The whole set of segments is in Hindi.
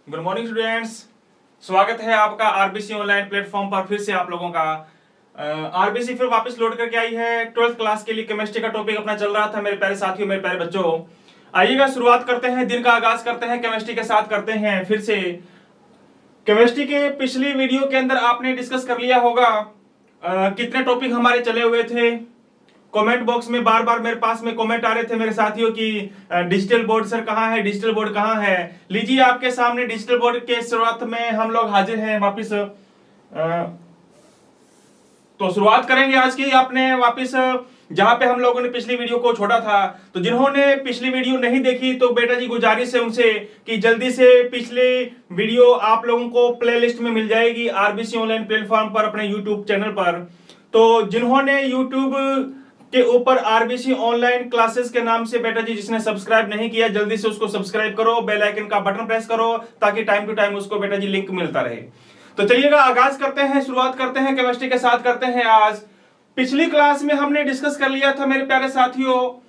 Good morning students. स्वागत है आपका आरबीसी ऑनलाइन प्लेटफॉर्म पर। फिर से आप लोगों का आरबीसी फिर वापस लोड करके आई है। 12th क्लास के लिए केमिस्ट्री का टॉपिक अपना चल रहा था। मेरे प्यारे साथियों, मेरे प्यारे बच्चों, आइएगा शुरुआत करते हैं, दिन का आगाज करते हैं, केमिस्ट्री के साथ करते हैं। फिर से केमिस्ट्री के पिछली वीडियो के अंदर आपने डिस्कस कर लिया होगा कितने टॉपिक हमारे चले हुए थे। कमेंट बॉक्स में बार बार मेरे पास में कमेंट आ रहे थे मेरे साथियों की डिजिटल बोर्ड सर कहाँ है, डिजिटल बोर्ड कहाँ है। लीजिए आपके सामने डिजिटल बोर्ड के शुरुआत में हम लोग हाजिर हैं वापिस। तो शुरुआत करेंगे आज की आपने वापिस जहां पे हम लोगों ने पिछली वीडियो को छोड़ा था। तो जिन्होंने पिछली वीडियो नहीं देखी तो बेटा जी गुजारिश है उनसे कि जल्दी से पिछली वीडियो आप लोगों को प्लेलिस्ट में मिल जाएगी आरबीसी ऑनलाइन प्लेटफॉर्म पर, अपने यूट्यूब चैनल पर। तो जिन्होंने यूट्यूब के ऊपर आरबीसी ऑनलाइन क्लासेस के नाम से बेटा जी जिसने सब्सक्राइब नहीं किया जल्दी से उसको सब्सक्राइब करो, बेल आइकन का बटन प्रेस करो ताकि टाइम टू टाइम उसको बेटा जी लिंक मिलता रहे। तो चलिएगा आगाज करते हैं, शुरुआत करते हैं, केमिस्ट्री के साथ करते हैं। आज पिछली क्लास में हमने डिस्कस कर लिया था मेरे प्यारे साथियों,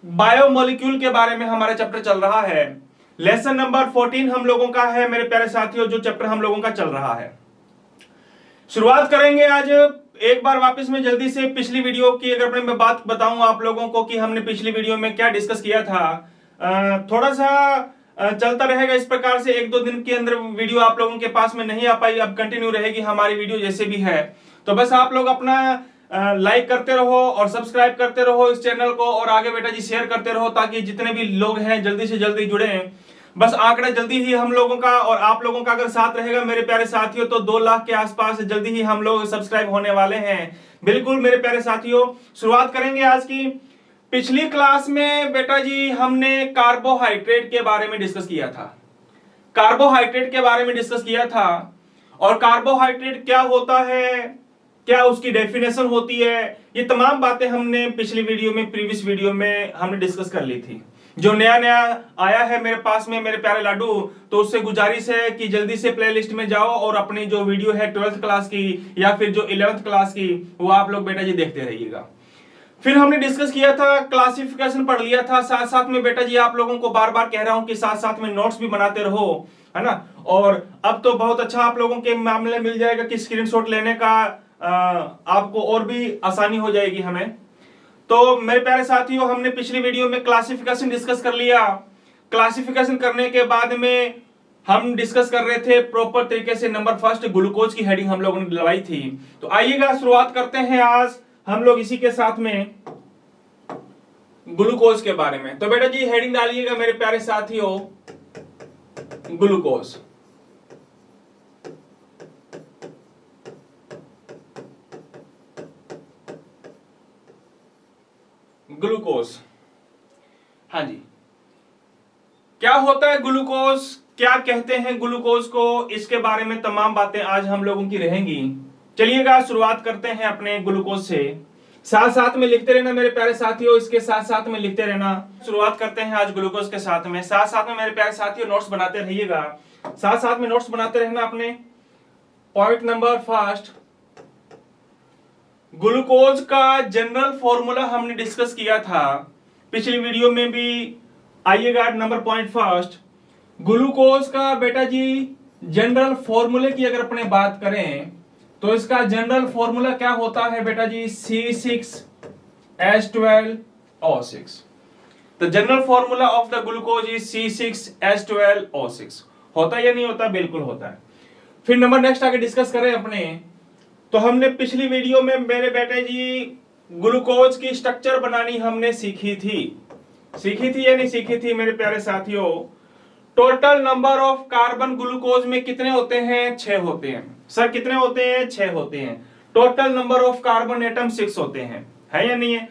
बायोमोलिक्यूल के बारे में हमारा चैप्टर चल रहा है। लेसन नंबर 14 हम लोगों का है मेरे प्यारे साथियों, जो चैप्टर हम लोगों का चल रहा है। शुरुआत करेंगे आज एक बार वापस में जल्दी से पिछली वीडियो की। अगर मैं बात बताऊं आप लोगों को कि हमने पिछली वीडियो में क्या डिस्कस किया था, थोड़ा सा चलता रहेगा इस प्रकार से। एक दो दिन के अंदर वीडियो आप लोगों के पास में नहीं आ पाई, अब कंटिन्यू रहेगी हमारी वीडियो जैसे भी है। तो बस आप लोग अपना लाइक करते रहो और सब्सक्राइब करते रहो इस चैनल को, और आगे बेटा जी शेयर करते रहो ताकि जितने भी लोग हैं जल्दी से जल्दी जुड़े। बस आंकड़ा जल्दी ही हम लोगों का और आप लोगों का अगर साथ रहेगा मेरे प्यारे साथियों तो 2 लाख के आसपास जल्दी ही हम लोग सब्सक्राइब होने वाले हैं। बिल्कुल मेरे प्यारे साथियों, शुरुआत करेंगे आज की। पिछली क्लास में बेटा जी हमने कार्बोहाइड्रेट के बारे में डिस्कस किया था। कार्बोहाइड्रेट के बारे में डिस्कस किया था, और कार्बोहाइड्रेट क्या होता है, क्या उसकी डेफिनेशन होती है, ये तमाम बातें हमने पिछली वीडियो में, प्रीवियस वीडियो में हमने डिस्कस कर ली थी। जो नया नया आया है मेरे पास में मेरे प्यारे लाडू, तो उससे गुजारिश है कि जल्दी से प्लेलिस्ट में जाओ और अपनी जो वीडियो है 12th क्लास की या फिर जो 11th क्लास की वो आप लोग बेटा जी देखते रहिएगा। फिर हमने डिस्कस किया था, क्लासिफिकेशन पढ़ लिया था। साथ साथ में बेटा जी आप लोगों को बार बार कह रहा हूं कि साथ साथ में नोट्स भी बनाते रहो, है ना। और अब तो बहुत अच्छा आप लोगों के मामले मिल जाएगा कि स्क्रीनशॉट लेने का आपको और भी आसानी हो जाएगी हमें। तो मेरे प्यारे साथियों, हमने पिछली वीडियो में क्लासिफिकेशन डिस्कस कर लिया। क्लासिफिकेशन करने के बाद में हम डिस्कस कर रहे थे प्रॉपर तरीके से नंबर फर्स्ट ग्लूकोज की हेडिंग हम लोगों ने लगाई थी। तो आइएगा शुरुआत करते हैं आज हम लोग इसी के साथ में ग्लूकोज के बारे में। तो बेटा जी हेडिंग डालिएगा मेरे प्यारे साथियों, ग्लूकोज। ग्लूकोज, हाँ जी, क्या होता है ग्लूकोज, क्या कहते हैं ग्लूकोज को, इसके बारे में तमाम बातें आज हम लोगों की रहेंगी। चलिएगा शुरुआत करते हैं अपने ग्लूकोज से। साथ साथ में लिखते रहना मेरे प्यारे साथियों, इसके साथ साथ में लिखते रहना। शुरुआत करते हैं आज ग्लूकोज के साथ में। साथ साथ में मेरे प्यारे साथियों नोट्स बनाते रहिएगा, साथ साथ में नोट्स बनाते रहना अपने। पॉइंट नंबर फर्स्ट, ग्लूकोज का जनरल फॉर्मूला हमने डिस्कस किया था पिछली वीडियो में भी। आइएगा नंबर पॉइंट फर्स्ट, ग्लूकोज का बेटा जी जनरल फॉर्मूले की अगर अपने बात करें तो इसका जनरल फॉर्मूला क्या होता है बेटा जी, C6H12O6। The general formula of the glucose is C6H12O6। होता है या नहीं होता? बिल्कुल होता है। फिर नंबर नेक्स्ट आगे डिस्कस करें अपने। तो हमने पिछली वीडियो में मेरे बेटे जी ग्लूकोज की स्ट्रक्चर बनानी हमने सीखी थी या नहीं सीखी थी मेरे प्यारे साथियों। Total number of carbon glucose में कितने होते हैं? 6 होते हैं। सर कितने होते हैं? 6 होते हैं। Total number of carbon atom 6 होते हैं, है या नहीं है?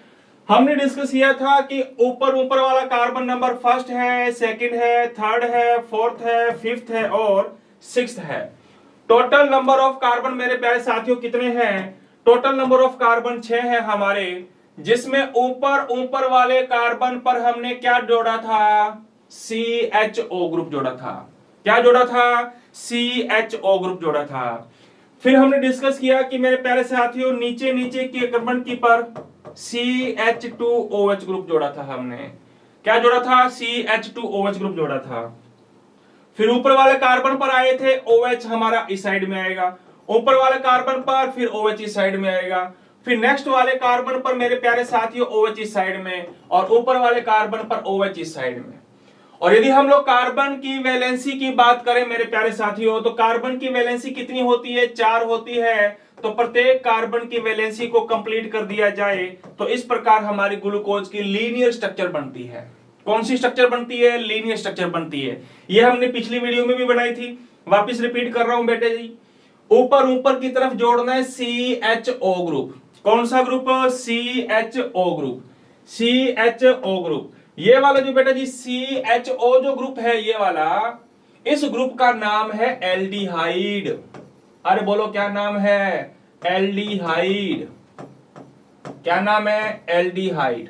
हमने डिस्कस किया था कि ऊपर वाला कार्बन नंबर फर्स्ट है, सेकंड है, थर्ड है, फोर्थ है, फिफ्थ है और सिक्स्थ है। टोटल नंबर ऑफ कार्बन मेरे प्यारे साथियों कितने हैं? टोटल नंबर ऑफ कार्बन 6 है हमारे, जिसमें ऊपर वाले कार्बन पर हमने क्या जोड़ा था? CHO ग्रुप जोड़ा था। क्या जोड़ा था? CHO ग्रुप जोड़ा था। फिर हमने डिस्कस किया कि मेरे प्यारे साथियों नीचे के कार्बन की पर CH2OH ग्रुप जोड़ा था हमने। क्या जोड़ा था? CH2OH ग्रुप जोड़ा था। फिर ऊपर वाले कार्बन पर आए थे, OH हमारा इस साइड में आएगा, ऊपर वाले कार्बन पर फिर OH इस साइड में आएगा, फिर नेक्स्ट वाले कार्बन पर मेरे प्यारे साथियों OH इस साइड में, और ऊपर वाले कार्बन पर OH इस साइड में। और यदि हम लोग कार्बन की वैलेंसी की बात करें मेरे प्यारे साथियों, तो कार्बन की वैलेंसी कितनी होती है? 4 होती है। तो प्रत्येक कार्बन की वैलेंसी को कंप्लीट कर दिया जाए तो इस प्रकार हमारी ग्लूकोज की लीनियर स्ट्रक्चर बनती है। कौन सी स्ट्रक्चर बनती है? लीनियर स्ट्रक्चर बनती है। ये हमने पिछली वीडियो में भी बनाई थी, वापिस रिपीट कर रहा हूं बेटे जी। ऊपर ऊपर की तरफ जोड़ना है CHO ग्रुप। कौन सा group? CHO group. CHO group, ये वाला जो बेटा जी CHO जो ग्रुप है, ये वाला, इस ग्रुप का नाम है एल्डिहाइड। अरे बोलो क्या नाम है? एल्डिहाइड। क्या नाम है? एल्डिहाइड।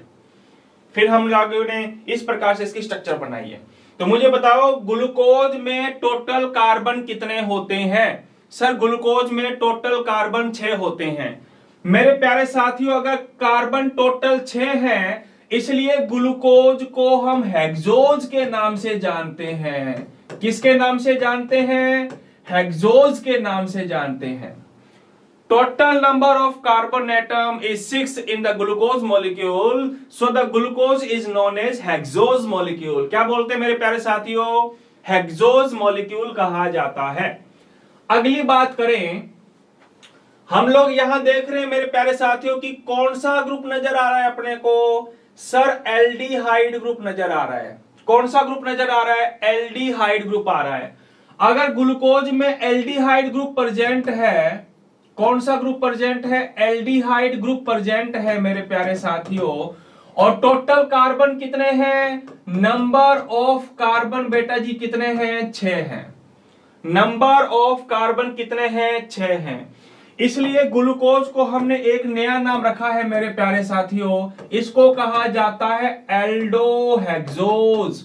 फिर हम लोगों ने इस प्रकार से इसकी स्ट्रक्चर बनाई है। तो मुझे बताओ ग्लूकोज में टोटल कार्बन कितने होते हैं? सर ग्लूकोज में टोटल कार्बन 6 होते हैं। मेरे प्यारे साथियों, अगर कार्बन टोटल 6 है, इसलिए ग्लूकोज को हम हेक्सोज के नाम से जानते हैं। किसके नाम से जानते हैं? हेक्सोज के नाम से जानते हैं। Total number of carbon atom is 6 in the glucose molecule, so the glucose is known as hexose molecule. क्या बोलते हैं मेरे प्यारे साथियों? हेक्सोज मॉलिक्यूल कहा जाता है। अगली बात करें, हम लोग यहां देख रहे हैं मेरे प्यारे साथियों कि कौन सा ग्रुप नजर आ रहा है अपने को? सर एल्डिहाइड ग्रुप नजर आ रहा है। कौन सा ग्रुप नजर आ रहा है? एल्डिहाइड ग्रुप आ रहा है। अगर ग्लूकोज में एल्डिहाइड ग्रुप प्रेजेंट है, कौन सा ग्रुप प्रेजेंट है? एल्डिहाइड ग्रुप प्रेजेंट है मेरे प्यारे साथियों। और टोटल कार्बन कितने हैं? नंबर ऑफ कार्बन बेटा जी कितने हैं? 6 हैं। नंबर ऑफ कार्बन कितने हैं? 6 हैं। इसलिए ग्लूकोज को हमने एक नया नाम रखा है मेरे प्यारे साथियों, इसको कहा जाता है एल्डोहेक्सोज।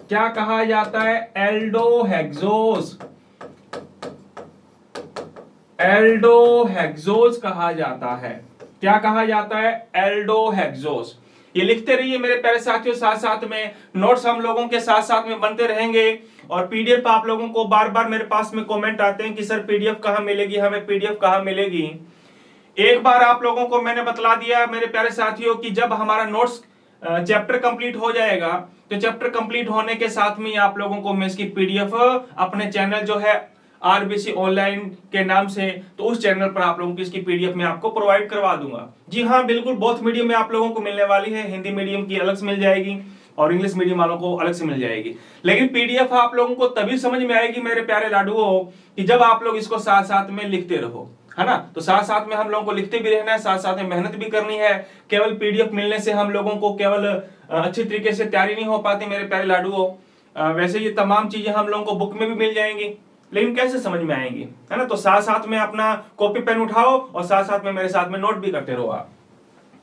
क्या कहा जाता है? एल्डोहेक्सोज। एल्डोहेक्सोज कहा जाता है। क्या कहा जाता है? एल्डोहेक्सोज। ये लिखते रहिए मेरे प्यारे साथियों, साथ साथ में नोट्स हम लोगों के साथ साथ में बनते रहेंगे। और पीडीएफ आप लोगों को बार बार मेरे पास में कमेंट आते हैं कि सर पीडीएफ कहां मिलेगी, हमें पीडीएफ कहां मिलेगी। एक बार आप लोगों को मैंने बतला दिया मेरे प्यारे साथियों कि जब हमारा नोट्स चैप्टर कंप्लीट हो जाएगा, तो चैप्टर कंप्लीट होने के साथ में आप लोगों को मैं इसकी पीडीएफ अपने चैनल जो है आरबीसी ऑनलाइन के नाम से, तो उस चैनल पर आप लोगों की इसकी पीडीएफ में आपको प्रोवाइड करवा दूंगा। जी हाँ, बिल्कुल बोथ मीडियम में आप लोगों को मिलने वाली है। हिंदी मीडियम की अलग से मिल जाएगी और इंग्लिश मीडियम वालों को अलग से मिल जाएगी। लेकिन पीडीएफ आप लोगों को तभी समझ में आएगी मेरे प्यारे लाडुओं कि जब आप लोग इसको साथ साथ में लिखते रहो, है ना। तो साथ साथ में हम लोगों को लिखते भी रहना है, साथ साथ में मेहनत भी करनी है। केवल पीडीएफ मिलने से हम लोगों को केवल अच्छी तरीके से तैयारी नहीं हो पाती मेरे प्यारे लाडुओं। वैसे ये तमाम चीजें हम लोगों को बुक में भी मिल जाएंगी, लेकिन कैसे समझ में आएंगी, है ना। तो साथ साथ में अपना कॉपी पेन उठाओ और साथ साथ में मेरे साथ में नोट भी करते रहो आप।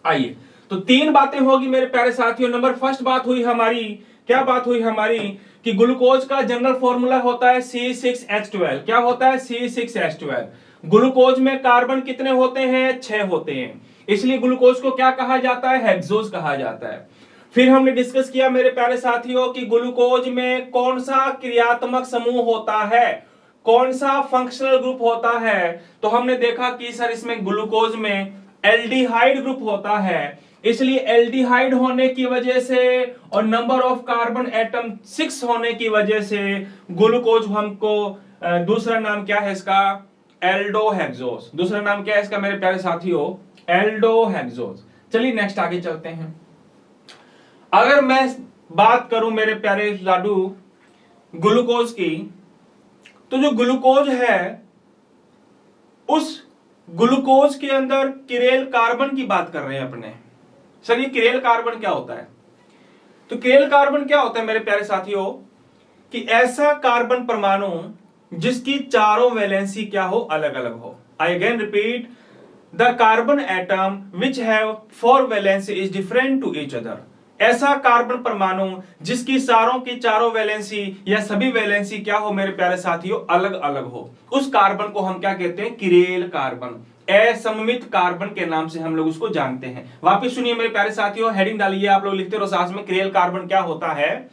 आइए, तो 3 बातें होगी मेरे प्यारे साथियों। नंबर फर्स्ट बात हुई हमारी, क्या बात हुई हमारी कि ग्लूकोज का जनरल फॉर्मूला होता है C6H12। क्या होता है? C6H12। ग्लूकोज में कार्बन कितने होते हैं? 6 होते हैं। इसलिए ग्लूकोज को क्या कहा जाता है? हेक्सोज कहा जाता है। फिर हमने डिस्कस किया मेरे प्यारे साथियों कि ग्लूकोज में कौन सा क्रियात्मक समूह होता है, कौन सा फंक्शनल ग्रुप होता है। तो हमने देखा कि सर इसमें ग्लूकोज में एल्डिहाइड ग्रुप होता है। इसलिए एल्डिहाइड होने की वजह से और नंबर ऑफ कार्बन एटम 6 होने की वजह से ग्लूकोज हमको दूसरा नाम क्या है इसका? एल्डोहेक्सोज। दूसरा नाम क्या है इसका मेरे प्यारे साथियों? एल्डोहेक्सोज। चलिए नेक्स्ट आगे चलते हैं। अगर मैं बात करूं मेरे प्यारे लाडू ग्लूकोज की, तो जो ग्लूकोज है उस ग्लूकोज के अंदर किरेल कार्बन की बात कर रहे हैं अपने। सर ये किरेल कार्बन क्या होता है? तो किरेल कार्बन क्या होता है मेरे प्यारे साथियों कि ऐसा कार्बन परमाणु जिसकी चारों वैलेंसी क्या हो? अलग अलग हो। I again repeat, the carbon atom which have 4 valency is different to each other. ऐसा कार्बन परमाणु जिसकी चारों की चारों वैलेंसी या सभी वैलेंसी क्या हो मेरे प्यारे साथियों? अलग अलग हो, उस कार्बन को हम क्या कहते हैं? किरेल कार्बन, असममित कार्बन के नाम से हम लोग उसको जानते हैं। वापिस सुनिए मेरे प्यारे साथियों, हेडिंग डालिए आप लोग, लिखते रहो साथ में। किरेल कार्बन क्या होता है?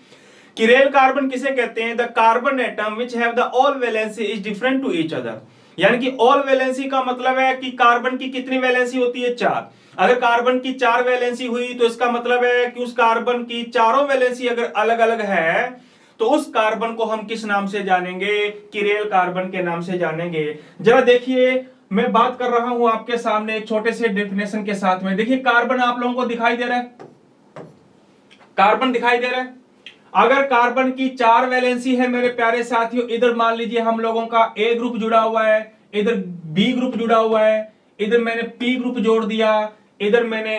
किरेल कार्बन किसे कहते हैं? The carbon atom which have the all valency is different to each other. यानी कि ऑल वैलेंसी का मतलब है कि कार्बन की कितनी वैलेंसी होती है? 4। अगर कार्बन की 4 वैलेंसी हुई तो इसका मतलब है कि उस कार्बन की चारों वैलेंसी अगर अलग अलग है तो उस कार्बन को हम किस नाम से जानेंगे? किरेल कार्बन के नाम से जानेंगे। जरा देखिए, मैं बात कर रहा हूं आपके सामने एक छोटे से डेफिनेशन के साथ में। देखिए कार्बन आप लोगों को दिखाई दे रहा है, कार्बन दिखाई दे रहा है। अगर कार्बन की 4 वैलेंसी है मेरे प्यारे साथियों, इधर मान लीजिए हम लोगों का ए ग्रुप जुड़ा हुआ है, इधर बी ग्रुप जुड़ा हुआ है, इधर मैंने पी ग्रुप जोड़ दिया, इधर मैंने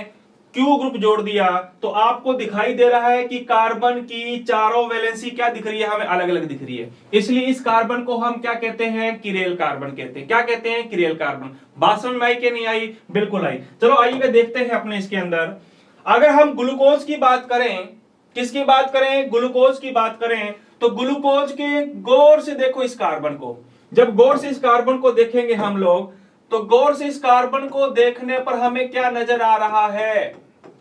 क्यू ग्रुप जोड़ दिया, तो आपको दिखाई दे रहा है कि कार्बन की चारों वैलेंसी क्या दिख रही है? हमें अलग अलग दिख रही है। इसलिए इस कार्बन को हम क्या कहते हैं? किरेल कार्बन कहते हैं। क्या कहते हैं? Chiral carbon. बात समझ में आई कि नहीं आई? बिल्कुल आई। चलो आइए देखते हैं अपने इसके अंदर। अगर हम ग्लूकोज की बात करें, किसकी बात करें? ग्लूकोज की बात करें, तो ग्लूकोज के गौर से देखो इस कार्बन को। जब गौर से इस कार्बन को देखेंगे हम लोग, तो गौर से इस कार्बन को देखने पर हमें क्या नजर आ रहा है?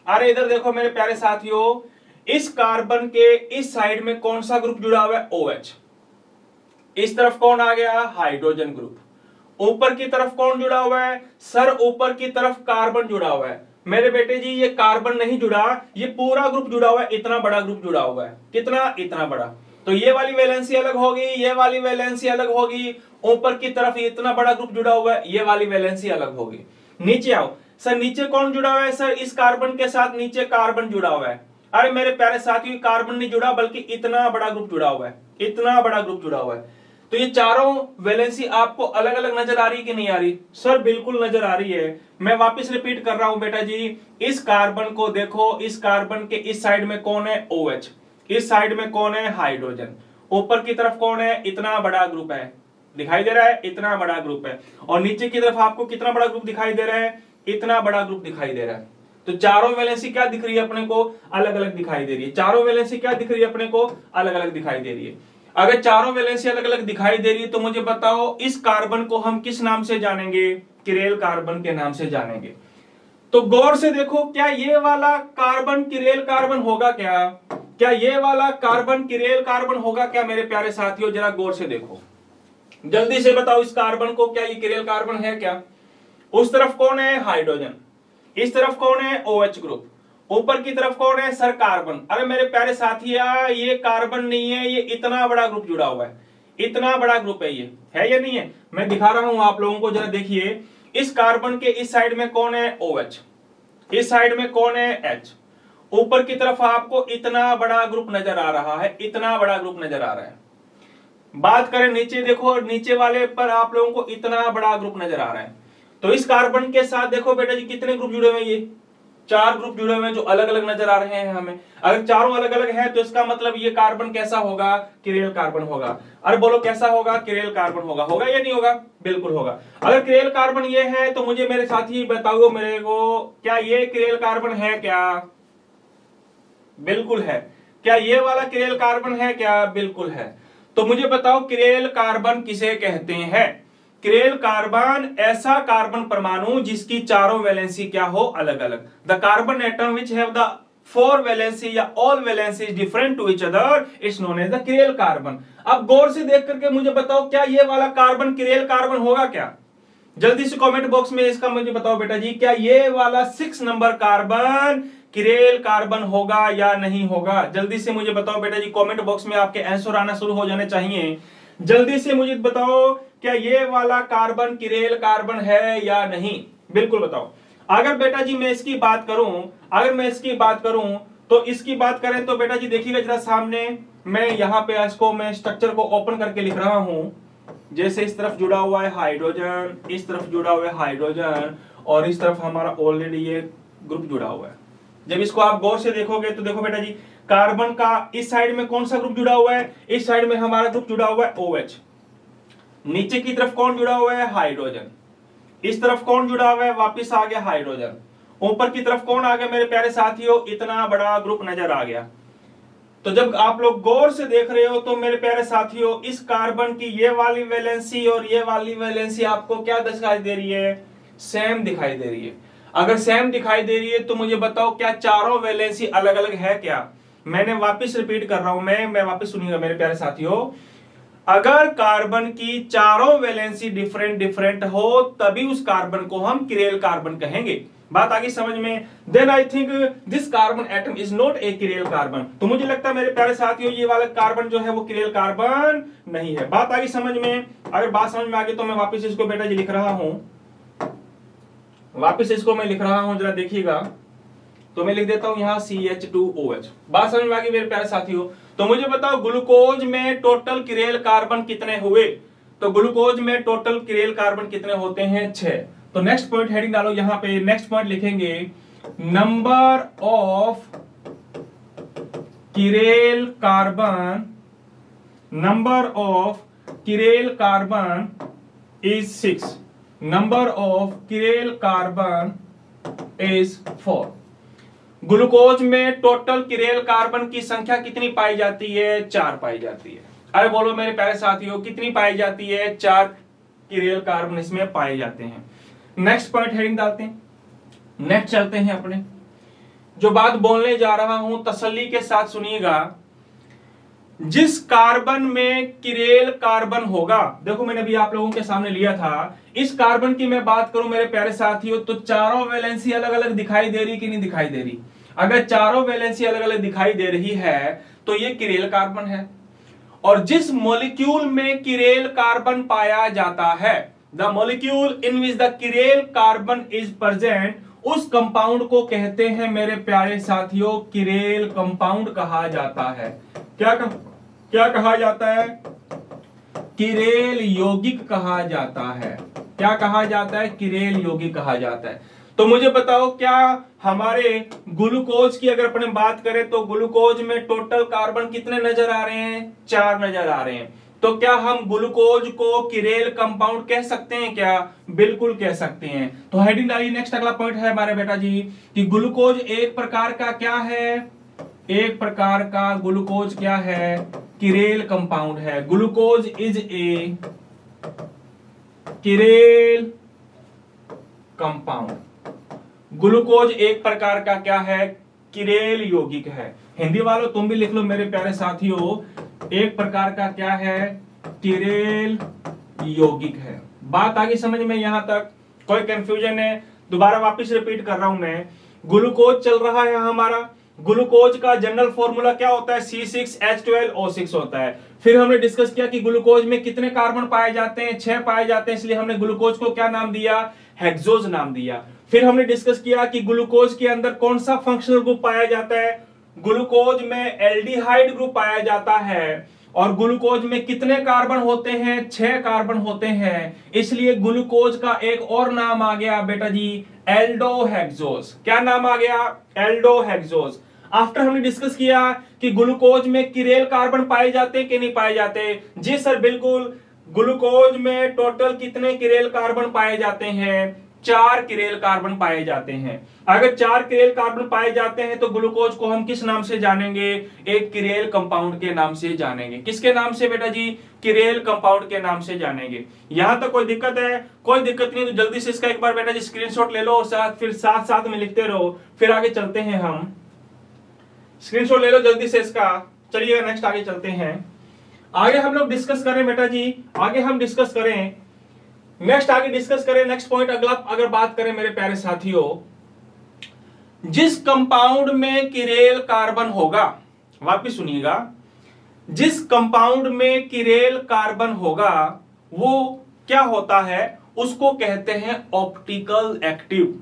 अरे इधर देखो मेरे प्यारे साथियों, इस कार्बन के इस साइड में कौन सा ग्रुप जुड़ा हुआ है? OH। इस तरफ कौन आ गया? Hydrogen group. ऊपर की तरफ कौन जुड़ा हुआ है? सर ऊपर की तरफ कार्बन जुड़ा हुआ है। मेरे बेटे जी ये कार्बन नहीं जुड़ा, ये पूरा ग्रुप जुड़ा हुआ है, इतना बड़ा ग्रुप जुड़ा हुआ है। कितना? इतना बड़ा। तो ये वाली वैलेंसी अलग होगी, ये वाली वैलेंसी अलग होगी। ऊपर की तरफ इतना बड़ा ग्रुप जुड़ा हुआ है, ये वाली वैलेंसी अलग होगी। नीचे आओ सर, नीचे कौन जुड़ा हुआ है? सर इस कार्बन के साथ नीचे कार्बन जुड़ा हुआ है। अरे मेरे प्यारे साथियों, कार्बन नहीं जुड़ा बल्कि इतना बड़ा ग्रुप जुड़ा हुआ है, इतना बड़ा ग्रुप जुड़ा हुआ है। तो ये चारों वैलेंसी आपको अलग अलग नजर आ रही कि नहीं आ रही? सर बिल्कुल नजर आ रही है। मैं वापस रिपीट कर रहा हूं बेटा जी, इस कार्बन को देखो, इस कार्बन के इस साइड में कौन है? OH। इस साइड में कौन है? हाइड्रोजन। ऊपर की तरफ कौन है? इतना बड़ा ग्रुप है, दिखाई दे रहा है, इतना बड़ा ग्रुप है। और नीचे की तरफ आपको कितना बड़ा ग्रुप दिखाई दे रहा है? इतना बड़ा ग्रुप दिखाई दे रहा है। तो चारों वैलेंसी क्या दिख रही है अपने को? अलग अलग दिखाई दे रही है। चारों वैलेंसी क्या दिख रही है अपने को? अलग अलग दिखाई दे रही है। अगर चारों वैलेंसी अलग अलग दिखाई दे रही है तो मुझे बताओ इस कार्बन को हम किस नाम से जानेंगे? किरेल कार्बन के नाम से जानेंगे। तो गौर से देखो, क्या ये वाला कार्बन किरेल कार्बन होगा क्या? क्या ये वाला कार्बन किरेल कार्बन होगा क्या मेरे प्यारे साथियों? जरा गौर से देखो, जल्दी से बताओ इस कार्बन को, क्या ये किरेल कार्बन है क्या? उस तरफ कौन है? हाइड्रोजन। इस तरफ कौन है? OH group. ऊपर की तरफ कौन है? Sir carbon. अरे मेरे प्यारे साथिया, ये कार्बन नहीं है, ये इतना बड़ा ग्रुप जुड़ा हुआ है, इतना बड़ा ग्रुप है। ये है या नहीं है? मैं दिखा रहा हूं आप लोगों को, जरा देखिए। इस कार्बन के इस साइड में कौन है? OH। इस साइड में कौन है? H। ऊपर की तरफ आपको इतना बड़ा ग्रुप नजर आ रहा है, इतना बड़ा ग्रुप नजर आ रहा है। बात करें नीचे, देखो नीचे वाले पर आप लोगों को इतना बड़ा ग्रुप नजर आ रहा है। तो इस कार्बन के साथ देखो बेटा जी कितने ग्रुप जुड़े हुए हैं? ये 4 ग्रुप जुड़े हुए हैं जो अलग अलग नजर आ रहे हैं हमें। अगर चारों अलग अलग है तो इसका मतलब ये कार्बन कैसा होगा? किरेल कार्बन होगा। अरे बोलो कैसा होगा? किरेल कार्बन होगा। होगा या नहीं होगा? बिल्कुल होगा। अगर किरेल कार्बन ये है तो मुझे मेरे साथी बताओ मेरे को, क्या ये किरेल कार्बन है क्या? बिल्कुल है। क्या ये वाला किरेल कार्बन है क्या? बिल्कुल है। तो मुझे बताओ किरेल कार्बन किसे कहते हैं? किरेल कार्बन ऐसा कार्बन परमाणु जिसकी चारों वैलेंसी क्या हो? अलग अलग। The carbon atom which have the 4 valency या all valency different to each other is known as the chiral carbon. अब गौर से देख करके मुझे बताओ, क्या ये वाला कार्बन किरेल कार्बन होगा क्या? जल्दी से कमेंट बॉक्स में इसका मुझे बताओ बेटा जी, क्या ये वाला 6 नंबर कार्बन किरेल कार्बन होगा या नहीं होगा? जल्दी से मुझे बताओ बेटा जी, कमेंट बॉक्स में आपके आंसर आना शुरू हो जाने चाहिए। जल्दी से मुझे बताओ, क्या ये वाला कार्बन किरेल कार्बन है या नहीं? बिल्कुल बताओ। अगर बेटा जी मैं इसकी बात करूं, अगर मैं इसकी बात करूं तो इसकी बात करें तो बेटा जी देखिएगा जरा सामने, मैं यहां पे इसको मैं स्ट्रक्चर को ओपन करके लिख रहा हूं। जैसे इस तरफ जुड़ा हुआ है हाइड्रोजन, इस तरफ जुड़ा हुआ है हाइड्रोजन, और इस तरफ हमारा ऑलरेडी ये ग्रुप जुड़ा हुआ है। जब इसको आप गौर से देखोगे तो देखो बेटा जी, कार्बन का इस साइड में कौन सा ग्रुप जुड़ा हुआ है? इस साइड में हमारा ग्रुप जुड़ा हुआ है OH। नीचे की तरफ कौन जुड़ा हुआ है? हाइड्रोजन। इस तरफ कौन जुड़ा हुआ है? वापिस आ गया हाइड्रोजन। ऊपर की तरफ कौन आ गया मेरे प्यारे साथियों? इतना बड़ा ग्रुप नजर आ गया। तो जब आप लोग गौर से देख रहे हो तो मेरे प्यारे साथियों, इस कार्बन की ये वाली वैलेंसी और ये वाली वैलेंसी आपको क्या दिखाई दे रही है? सेम दिखाई दे रही है। अगर सेम दिखाई दे रही है तो मुझे बताओ, क्या चारों वैलेंसी अलग अलग है क्या? मैंने वापस रिपीट कर रहा हूं, मैं वापस सुनिएगा मेरे प्यारे साथियों, अगर कार्बन की चारों वैलेंसी डिफरेंट डिफरेंट हो तभी उस कार्बन को हम किरेल कार्बन कहेंगे। बात आगे समझ में? Then I think this carbon atom is not a chiral carbon. तो मुझे लगता है मेरे प्यारे साथियों ये वाला कार्बन जो है वो किरेल कार्बन नहीं है। बात आगे समझ में? अगर बात समझ में आ गई तो मैं वापस इसको बेटा जी लिख रहा हूं, वापस इसको मैं लिख रहा हूं, जरा देखिएगा। तो मैं लिख देता हूं यहां CH2OH। बात समझ में आ गई मेरे प्यारे साथियों? तो मुझे बताओ ग्लूकोज में टोटल किरेल कार्बन कितने हुए? तो ग्लूकोज में टोटल किरेल कार्बन कितने होते हैं? 6। तो नेक्स्ट पॉइंट हेडिंग डालो यहां पे, नेक्स्ट पॉइंट लिखेंगे number of chiral carbon, number of chiral carbon is 6, number of chiral carbon is 4। Glucose में टोटल किरेल कार्बन की संख्या कितनी पाई जाती है? 4 पाई जाती है। अरे बोलो मेरे प्यारे साथियों कितनी पाई जाती है? 4 किरेल कार्बन इसमें पाए जाते हैं। नेक्स्ट पॉइंट हेडिंग डालते हैं, नेक्स्ट चलते हैं अपने। जो बात बोलने जा रहा हूं तसल्ली के साथ सुनिएगा। जिस कार्बन में किरेल कार्बन होगा, देखो मैंने अभी आप लोगों के सामने लिया था, इस कार्बन की मैं बात करूं मेरे प्यारे साथियों तो चारों वैलेंसी अलग अलग दिखाई दे रही कि नहीं दिखाई दे रही? अगर चारों वैलेंसी अलग अलग दिखाई दे रही है तो ये किरेल कार्बन है। और जिस मॉलिक्यूल में किरेल कार्बन पाया जाता है, the molecule in which the chiral carbon is present, उस कंपाउंड को कहते हैं मेरे प्यारे साथियों किरेल कंपाउंड कहा जाता है। क्या कहा जाता है? किरेल यौगिक कहा जाता है। क्या कहा जाता है? किरेल यौगिक कहा जाता है। तो मुझे बताओ क्या हमारे ग्लूकोज की अगर अपन बात करें तो ग्लूकोज में टोटल कार्बन कितने नजर आ रहे हैं? 4 नजर आ रहे हैं। तो क्या हम ग्लूकोज को किरेल कंपाउंड कह सकते हैं क्या? बिल्कुल कह सकते हैं। तो हेडिंग डालिए, नेक्स्ट अगला पॉइंट है हमारे बेटा जी कि ग्लूकोज एक प्रकार का क्या है? एक प्रकार का ग्लूकोज क्या है? किरेल कंपाउंड है। Glucose is a chiral compound. Glucose एक प्रकार का क्या है? किरेल यौगिक है। हिंदी वालों तुम भी लिख लो मेरे प्यारे साथियों, एक प्रकार का क्या है? किरेल यौगिक है। बात आगे समझ में? यहां तक कोई कंफ्यूजन है? दोबारा वापस रिपीट कर रहा हूं मैं। ग्लूकोज चल रहा है हमारा, ग्लूकोज का जनरल फॉर्मूला क्या होता है? C6H12O6 होता है। फिर हमने डिस्कस किया कि ग्लूकोज में कितने कार्बन पाए जाते हैं? 6 पाए जाते हैं, इसलिए हमने ग्लूकोज को क्या नाम दिया? हेक्सोज नाम दिया। फिर हमने डिस्कस किया कि ग्लूकोज के अंदर कौन सा फंक्शनल ग्रुप पाया जाता है? ग्लूकोज में एल्डिहाइड ग्रुप पाया जाता है। और ग्लूकोज में कितने कार्बन होते हैं? 6 कार्बन होते हैं, इसलिए ग्लूकोज का एक और नाम आ गया बेटा जी एल्डोहेक्सोज। क्या नाम आ गया? एल्डोहेक्सोज। आफ्टर हमने डिस्कस किया कि ग्लूकोज में किरेल कार्बन पाए जाते कि नहीं पाए जाते? जी सर बिल्कुल। ग्लूकोज में टोटल कितने किरेल कार्बन पाए जाते हैं? 4 किरेल कार्बन पाए जाते हैं। अगर 4 किरेल कार्बन पाए जाते हैं तो ग्लूकोज को हम किस नाम से जानेंगे? एक किरेल कंपाउंड के नाम से जानेंगे। किसके नाम से बेटा जी? किरेल कंपाउंड के नाम से जानेंगे। यहां तक कोई दिक्कत है? कोई दिक्कत नहीं, तो जल्दी से इसका एक बार बेटा जी स्क्रीनशॉट ले लो और फिर साथ साथ में लिखते रहो, फिर आगे चलते हैं हम। स्क्रीनशॉट ले लो जल्दी से इसका। चलिए नेक्स्ट आगे चलते हैं। आगे हम लोग डिस्कस करें बेटा जी, आगे हम डिस्कस करें, नेक्स्ट आगे डिस्कस करें, नेक्स्ट पॉइंट अगला अगर बात करें मेरे प्यारे साथियों, जिस कंपाउंड में किरेल कार्बन होगा, वापिस सुनिएगा, जिस कंपाउंड में किरेल कार्बन होगा वो क्या होता है? उसको कहते हैं ऑप्टिकल एक्टिव।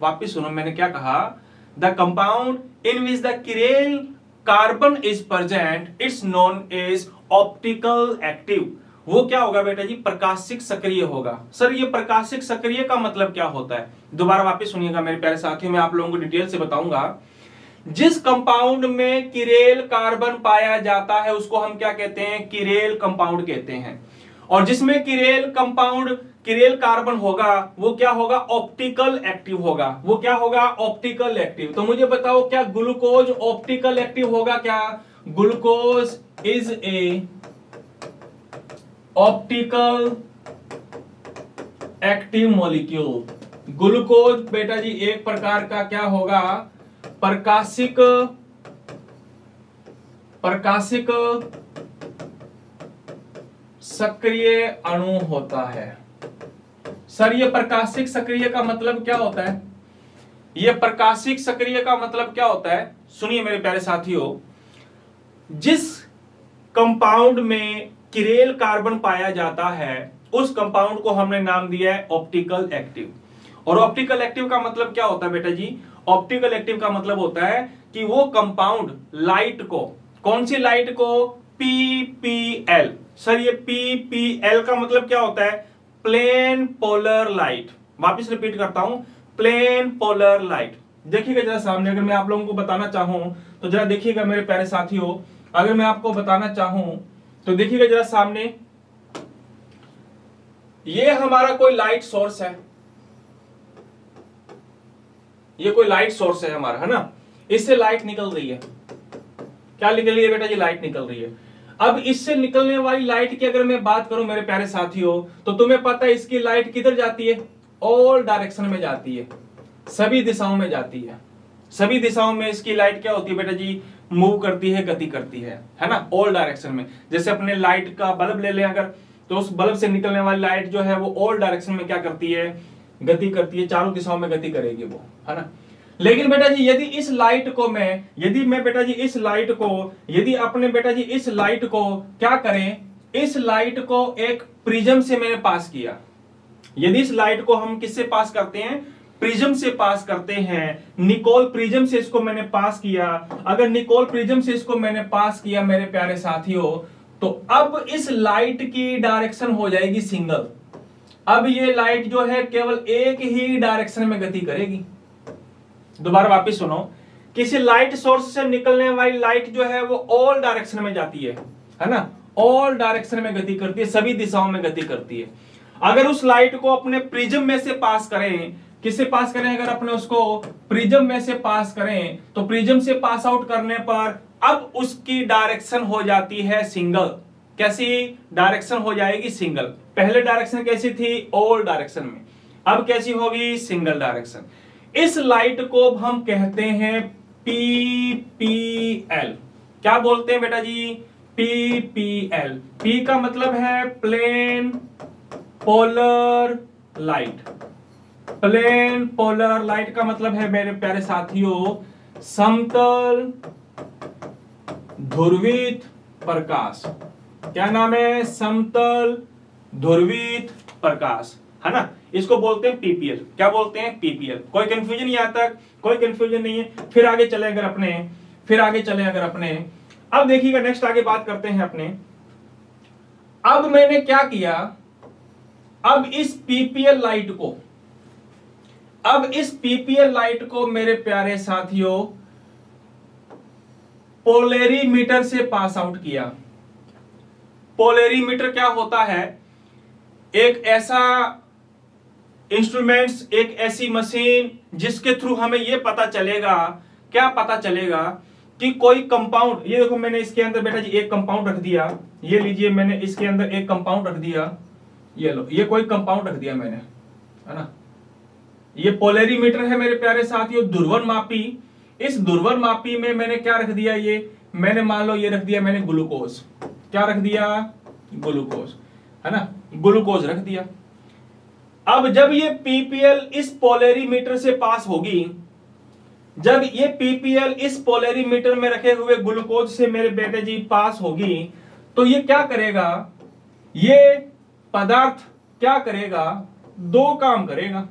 वापिस सुनो मैंने क्या कहा? The compound in which the chiral carbon is present it's known as optical active. वो क्या होगा बेटा जी? प्रकाशिक सक्रिय होगा। सर ये प्रकाशिक सक्रिय का मतलब क्या होता है? दोबारा वापस सुनिएगा मेरे प्यारे साथियों, मैं आप लोगों को डिटेल से बताऊंगा। जिस कंपाउंड में किरेल कार्बन पाया जाता है उसको हम क्या कहते हैं? किरेल कंपाउंड कहते हैं। और जिसमें किरेल कंपाउंड किरेल कार्बन होगा वो क्या होगा? ऑप्टिकल एक्टिव होगा। वो क्या होगा? Optical active. तो मुझे बताओ क्या ग्लूकोज ऑप्टिकल एक्टिव होगा क्या? Glucose is a optical active molecule. Glucose बेटा जी एक प्रकार का क्या होगा? प्रकाशिक प्रकाशिक सक्रिय अणु होता है। सर ये प्रकाशिक सक्रिय का मतलब क्या होता है? ये प्रकाशिक सक्रिय का मतलब क्या होता है? सुनिए मेरे प्यारे साथियों, जिस कंपाउंड में किरेल कार्बन पाया जाता है उस कंपाउंड को हमने नाम दिया है ऑप्टिकल एक्टिव। और ऑप्टिकल एक्टिव का मतलब क्या होता है बेटा जी? ऑप्टिकल एक्टिव का मतलब होता है कि वो कंपाउंड लाइट को, कौन सी लाइट को? पीपीएल। सर ये पीपीएल का मतलब क्या होता है? Plane polar light. वापस रिपीट करता हूं, प्लेन पोलर लाइट। देखिएगा जरा सामने, अगर मैं आप लोगों को बताना चाहूं तो जरा देखिएगा मेरे प्यारे साथियों, अगर मैं आपको बताना चाहूं तो देखिएगा जरा सामने, ये हमारा कोई लाइट सोर्स है, ये कोई लाइट सोर्स है हमारा, है ना? इससे लाइट निकल रही है। क्या निकल रही है बेटा जी? लाइट निकल रही है। अब इससे निकलने वाली लाइट की अगर मैं बात करूं मेरे प्यारे साथियों, तो तुम्हें पता है इसकी लाइट किधर जाती है? ऑल डायरेक्शन में जाती है, सभी दिशाओं में जाती है। सभी दिशाओं में इसकी लाइट क्या होती है बेटा जी? मूव करती है, गति करती है ना? ऑल डायरेक्शन में। जैसे अपने लाइट का बल्ब ले लें अगर, तो उस बल्ब से निकलने वाली लाइट जो है वो ऑल डायरेक्शन में क्या करती है? गति करती है, चारों दिशाओं में गति करेगी वो, है ना? लेकिन बेटा जी यदि इस लाइट को यदि बेटा जी इस लाइट को, यदि अपने बेटा जी इस लाइट को क्या करें? इस लाइट को एक प्रिज्म से मैंने पास किया। यदि इस लाइट को हम किससे पास करते हैं? प्रिज्म से पास करते हैं। निकोल प्रिज्म से इसको मैंने पास किया। अगर निकोल प्रिज्म से इसको मैंने पास किया मेरे प्यारे साथियों, तो अब इस लाइट की डायरेक्शन हो जाएगी सिंगल। अब ये लाइट जो है केवल एक ही डायरेक्शन में गति करेगी। दोबारा वापस सुनो, किसी लाइट सोर्स से निकलने वाली लाइट जो है वो ऑल डायरेक्शन में जाती है ना? ऑल डायरेक्शन में गति करती है, सभी दिशाओं में गति करती है। अगर उस लाइट को अपने प्रिज्म में से पास करें, किससे पास करें? अगर अपने उसको प्रिज्म में से पास करें, तो प्रिज्म से पास आउट करने पर अब उसकी डायरेक्शन हो जाती है सिंगल। कैसी डायरेक्शन हो जाएगी? सिंगल। पहले डायरेक्शन कैसी थी? ऑल डायरेक्शन में। अब कैसी होगी? Single direction. इस लाइट को हम कहते हैं पीपीएल। क्या बोलते हैं बेटा जी? पीपीएल। पी का मतलब है plane polar light. Plane polar light का मतलब है मेरे प्यारे साथियों समतल ध्रुवित प्रकाश। क्या नाम है? समतल ध्रुवित प्रकाश, है ना? इसको बोलते हैं पीपीएल। क्या बोलते हैं? पीपीएल। कोई कंफ्यूजन यहां तक? कोई कंफ्यूजन नहीं है। फिर आगे चले अगर अपने, अब देखिएगा नेक्स्ट आगे बात करते हैं अपने। अब मैंने क्या किया? अब इस पीपीएल लाइट को मेरे प्यारे साथियों पोलेरीमीटर से पास आउट किया। पोलेरीमीटर क्या होता है? एक ऐसा इंस्ट्रूमेंट्स, एक ऐसी मशीन जिसके थ्रू हमें यह पता चलेगा, क्या पता चलेगा कि कोई कंपाउंड, ये देखो मैंने इसके अंदर बेटा जी एक कंपाउंड रख दिया, ये लीजिए मैंने इसके अंदर एक कंपाउंड रख दिया, ये लो, ये कोई कंपाउंड रख दिया मैंने, है ना? ये पोलेरीमीटर है मेरे प्यारे साथियों, ध्रुवन मापी। इस ध्रुवन मापी में मैंने क्या रख दिया? ये मैंने मान लो ये रख दिया मैंने ग्लूकोज। क्या रख दिया? ग्लूकोज, है ना? ग्लूकोज रख दिया। अब जब ये पीपीएल इस पोलेरीमीटर से पास होगी, जब ये पीपीएल इस पोलेरीमीटर में रखे हुए ग्लूकोज से मेरे बेटे जी पास होगी, तो ये क्या करेगा? ये पदार्थ क्या करेगा? दो काम करेगा।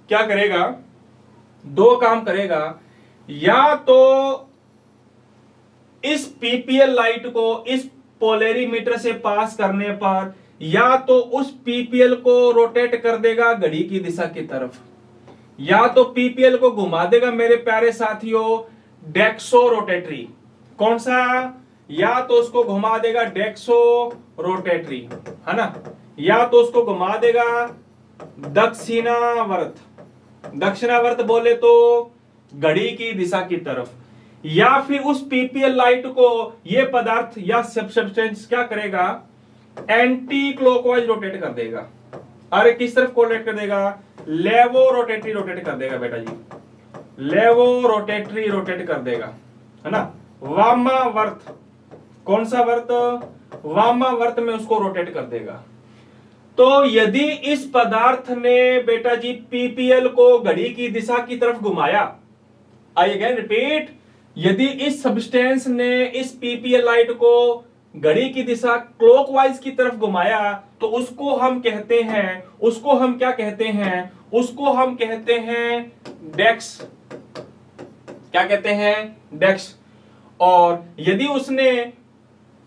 क्या करेगा? दो काम करेगा। या तो इस पीपीएल लाइट को इस पोलेरीमीटर से पास करने पर, या तो उस पीपीएल को रोटेट कर देगा घड़ी की दिशा की तरफ, या तो पीपीएल को घुमा देगा मेरे प्यारे साथियों डेक्सो रोटेटरी। कौन सा? या तो उसको घुमा देगा डेक्सो रोटेटरी, है ना? या तो उसको घुमा देगा दक्षिणावर्त। दक्षिणावर्त बोले तो घड़ी की दिशा की तरफ। या फिर उस पीपीएल लाइट को ये पदार्थ या सब्सटेंस क्या करेगा? एंटी क्लॉकवाइज रोटेट कर देगा। अरे किस तरफ को रोटेट कर देगा? लेवो रोटेटरी रोटेट कर देगा बेटा जी, लेवो रोटेटरी रोटेट कर देगा, है ना? वामावर्त, कौन सा वर्त, वामावर्त में उसको रोटेट कर देगा। तो यदि इस पदार्थ ने बेटा जी पीपीएल को घड़ी की दिशा की तरफ घुमाया, आई अगेन रिपीट, यदि इस सब्सटेंस ने इस पीपीएल लाइट को घड़ी की दिशा क्लॉकवाइज की तरफ घुमाया, तो उसको हम कहते हैं, उसको हम क्या कहते हैं, उसको हम कहते हैं डेक्स। क्या कहते हैं, डेक्स। और यदि उसने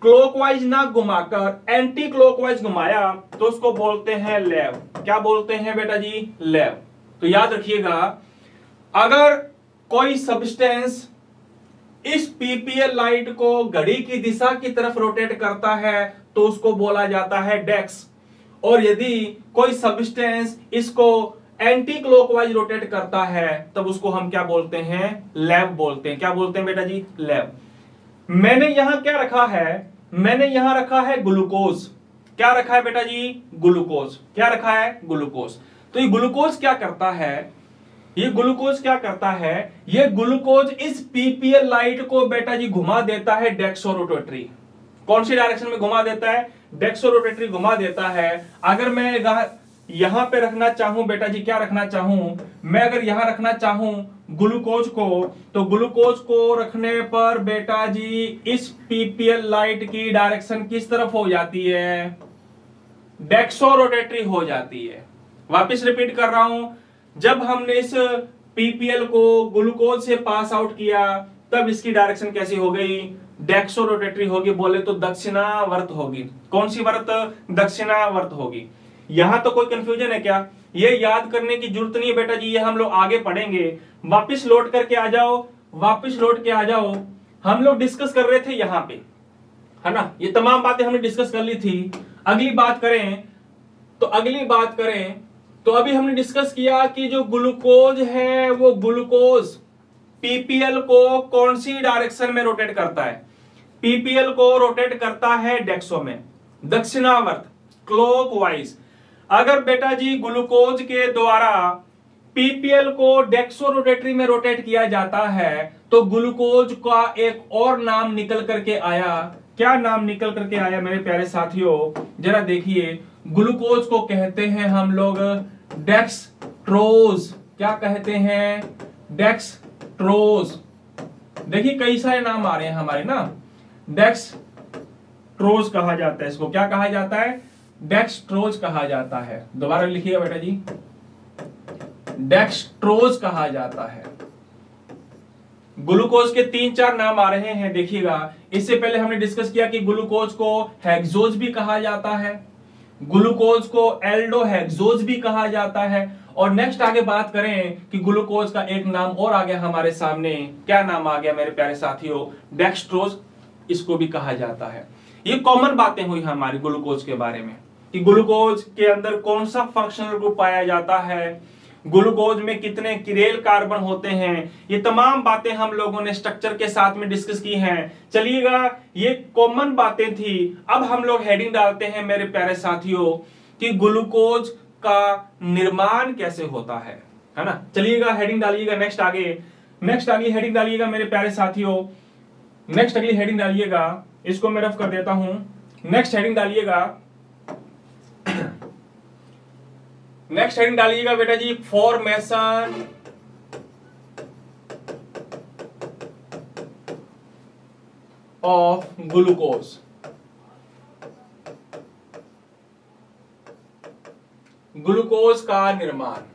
क्लॉकवाइज ना घुमाकर एंटी क्लॉकवाइज घुमाया तो उसको बोलते हैं लेव। क्या बोलते हैं बेटा जी, लेव। तो याद रखिएगा, अगर कोई सब्सटेंस इस पीपीएल लाइट को घड़ी की दिशा की तरफ रोटेट करता है तो उसको बोला जाता है डेक्स, और यदि कोई सब्सटेंस इसको एंटी क्लॉकवाइज रोटेट करता है तब उसको हम क्या बोलते हैं, लेव बोलते हैं। क्या बोलते हैं बेटा जी, लेव। मैंने यहां क्या रखा है, मैंने यहां रखा है ग्लूकोज। क्या रखा है बेटा जी, ग्लूकोज। क्या रखा है, ग्लूकोज। तो ये ग्लूकोज क्या करता है, ये ग्लूकोज क्या करता है, ये ग्लूकोज इस पीपीएल लाइट को बेटा जी घुमा देता है डेक्सोरोटेटरी। कौन सी डायरेक्शन में घुमा देता है, डेक्सोरोटेटरी घुमा देता है। अगर मैं यहां पे रखना चाहूं बेटा जी, क्या रखना चाहूं मैं, अगर यहां रखना चाहूं ग्लूकोज को, तो ग्लूकोज को रखने पर बेटा जी इस पीपीएल लाइट की डायरेक्शन किस तरफ हो जाती है, डेक्सोरोटेटरी हो जाती है। वापस रिपीट कर रहा हूं, जब हमने इस पीपीएल को ग्लूकोज से पास आउट किया तब इसकी डायरेक्शन कैसी हो गई, डेक्सोरोटेटरी होगी। बोले तो दक्षिणावर्त होगी। कौन सी वर्त, दक्षिणावर्त होगी। यहां तो कोई कंफ्यूजन है क्या, ये याद करने की जरूरत नहीं है बेटा जी, ये हम लोग आगे पढ़ेंगे। वापस लौट करके आ जाओ, वापस लौट के आ जाओ। हम लोग डिस्कस कर रहे थे यहां पे, है ना, ये तमाम बातें हमने डिस्कस कर ली थी। अगली बात करें तो अभी हमने डिस्कस किया कि जो ग्लूकोज है वो ग्लूकोज पीपीएल को कौन सी डायरेक्शन में रोटेट करता है, पीपीएल को रोटेट करता है डेक्सो में, दक्षिणावर्त, क्लॉकवाइज। अगर बेटा जी ग्लूकोज के द्वारा पीपीएल को डेक्सोरोटेटरी में रोटेट किया जाता है तो ग्लूकोज का एक और नाम निकल करके आया। क्या नाम निकल करके आया मेरे प्यारे साथियों, जरा देखिए। ग्लूकोज को कहते हैं हम लोग डेक्सट्रोज। क्या कहते हैं, डेक्सट्रोज। देखिए कई सारे नाम आ रहे हैं हमारे ना, डेक्सट्रोज कहा जाता है इसको। क्या कहा जाता है, डेक्सट्रोज कहा जाता है। दोबारा लिखिएगा बेटा जी, डेक्सट्रोज कहा जाता है। ग्लूकोज के 3-4 नाम आ रहे हैं, देखिएगा। इससे पहले हमने डिस्कस किया कि ग्लूकोज को हेक्सोज भी कहा जाता है, ग्लूकोज को एल्डोहेक्सोज भी कहा जाता है, और नेक्स्ट आगे बात करें कि ग्लूकोज का एक नाम और आ गया हमारे सामने। क्या नाम आ गया मेरे प्यारे साथियों, डेक्सट्रोज, इसको भी कहा जाता है। ये कॉमन बातें हुई हमारी ग्लूकोज के बारे में कि ग्लूकोज के अंदर कौन सा फंक्शनल ग्रुप पाया जाता है, ग्लूकोज में कितने किरेल कार्बन होते हैं, ये तमाम बातें हम लोगों ने स्ट्रक्चर के साथ में डिस्कस की हैं। चलिएगा, ये कॉमन बातें थी। अब हम लोग हेडिंग डालते हैं मेरे प्यारे साथियों कि ग्लूकोज का निर्माण कैसे होता है ना। चलिएगा हेडिंग डालिएगा, नेक्स्ट आगे हेडिंग डालिएगा मेरे प्यारे साथियों। नेक्स्ट अगली हेडिंग डालिएगा, इसको मैं रफ कर देता हूं। नेक्स्ट हेडिंग डालिएगा बेटा जी, फॉर्मेशन ऑफ ग्लूकोज। ग्लूकोज का निर्माण।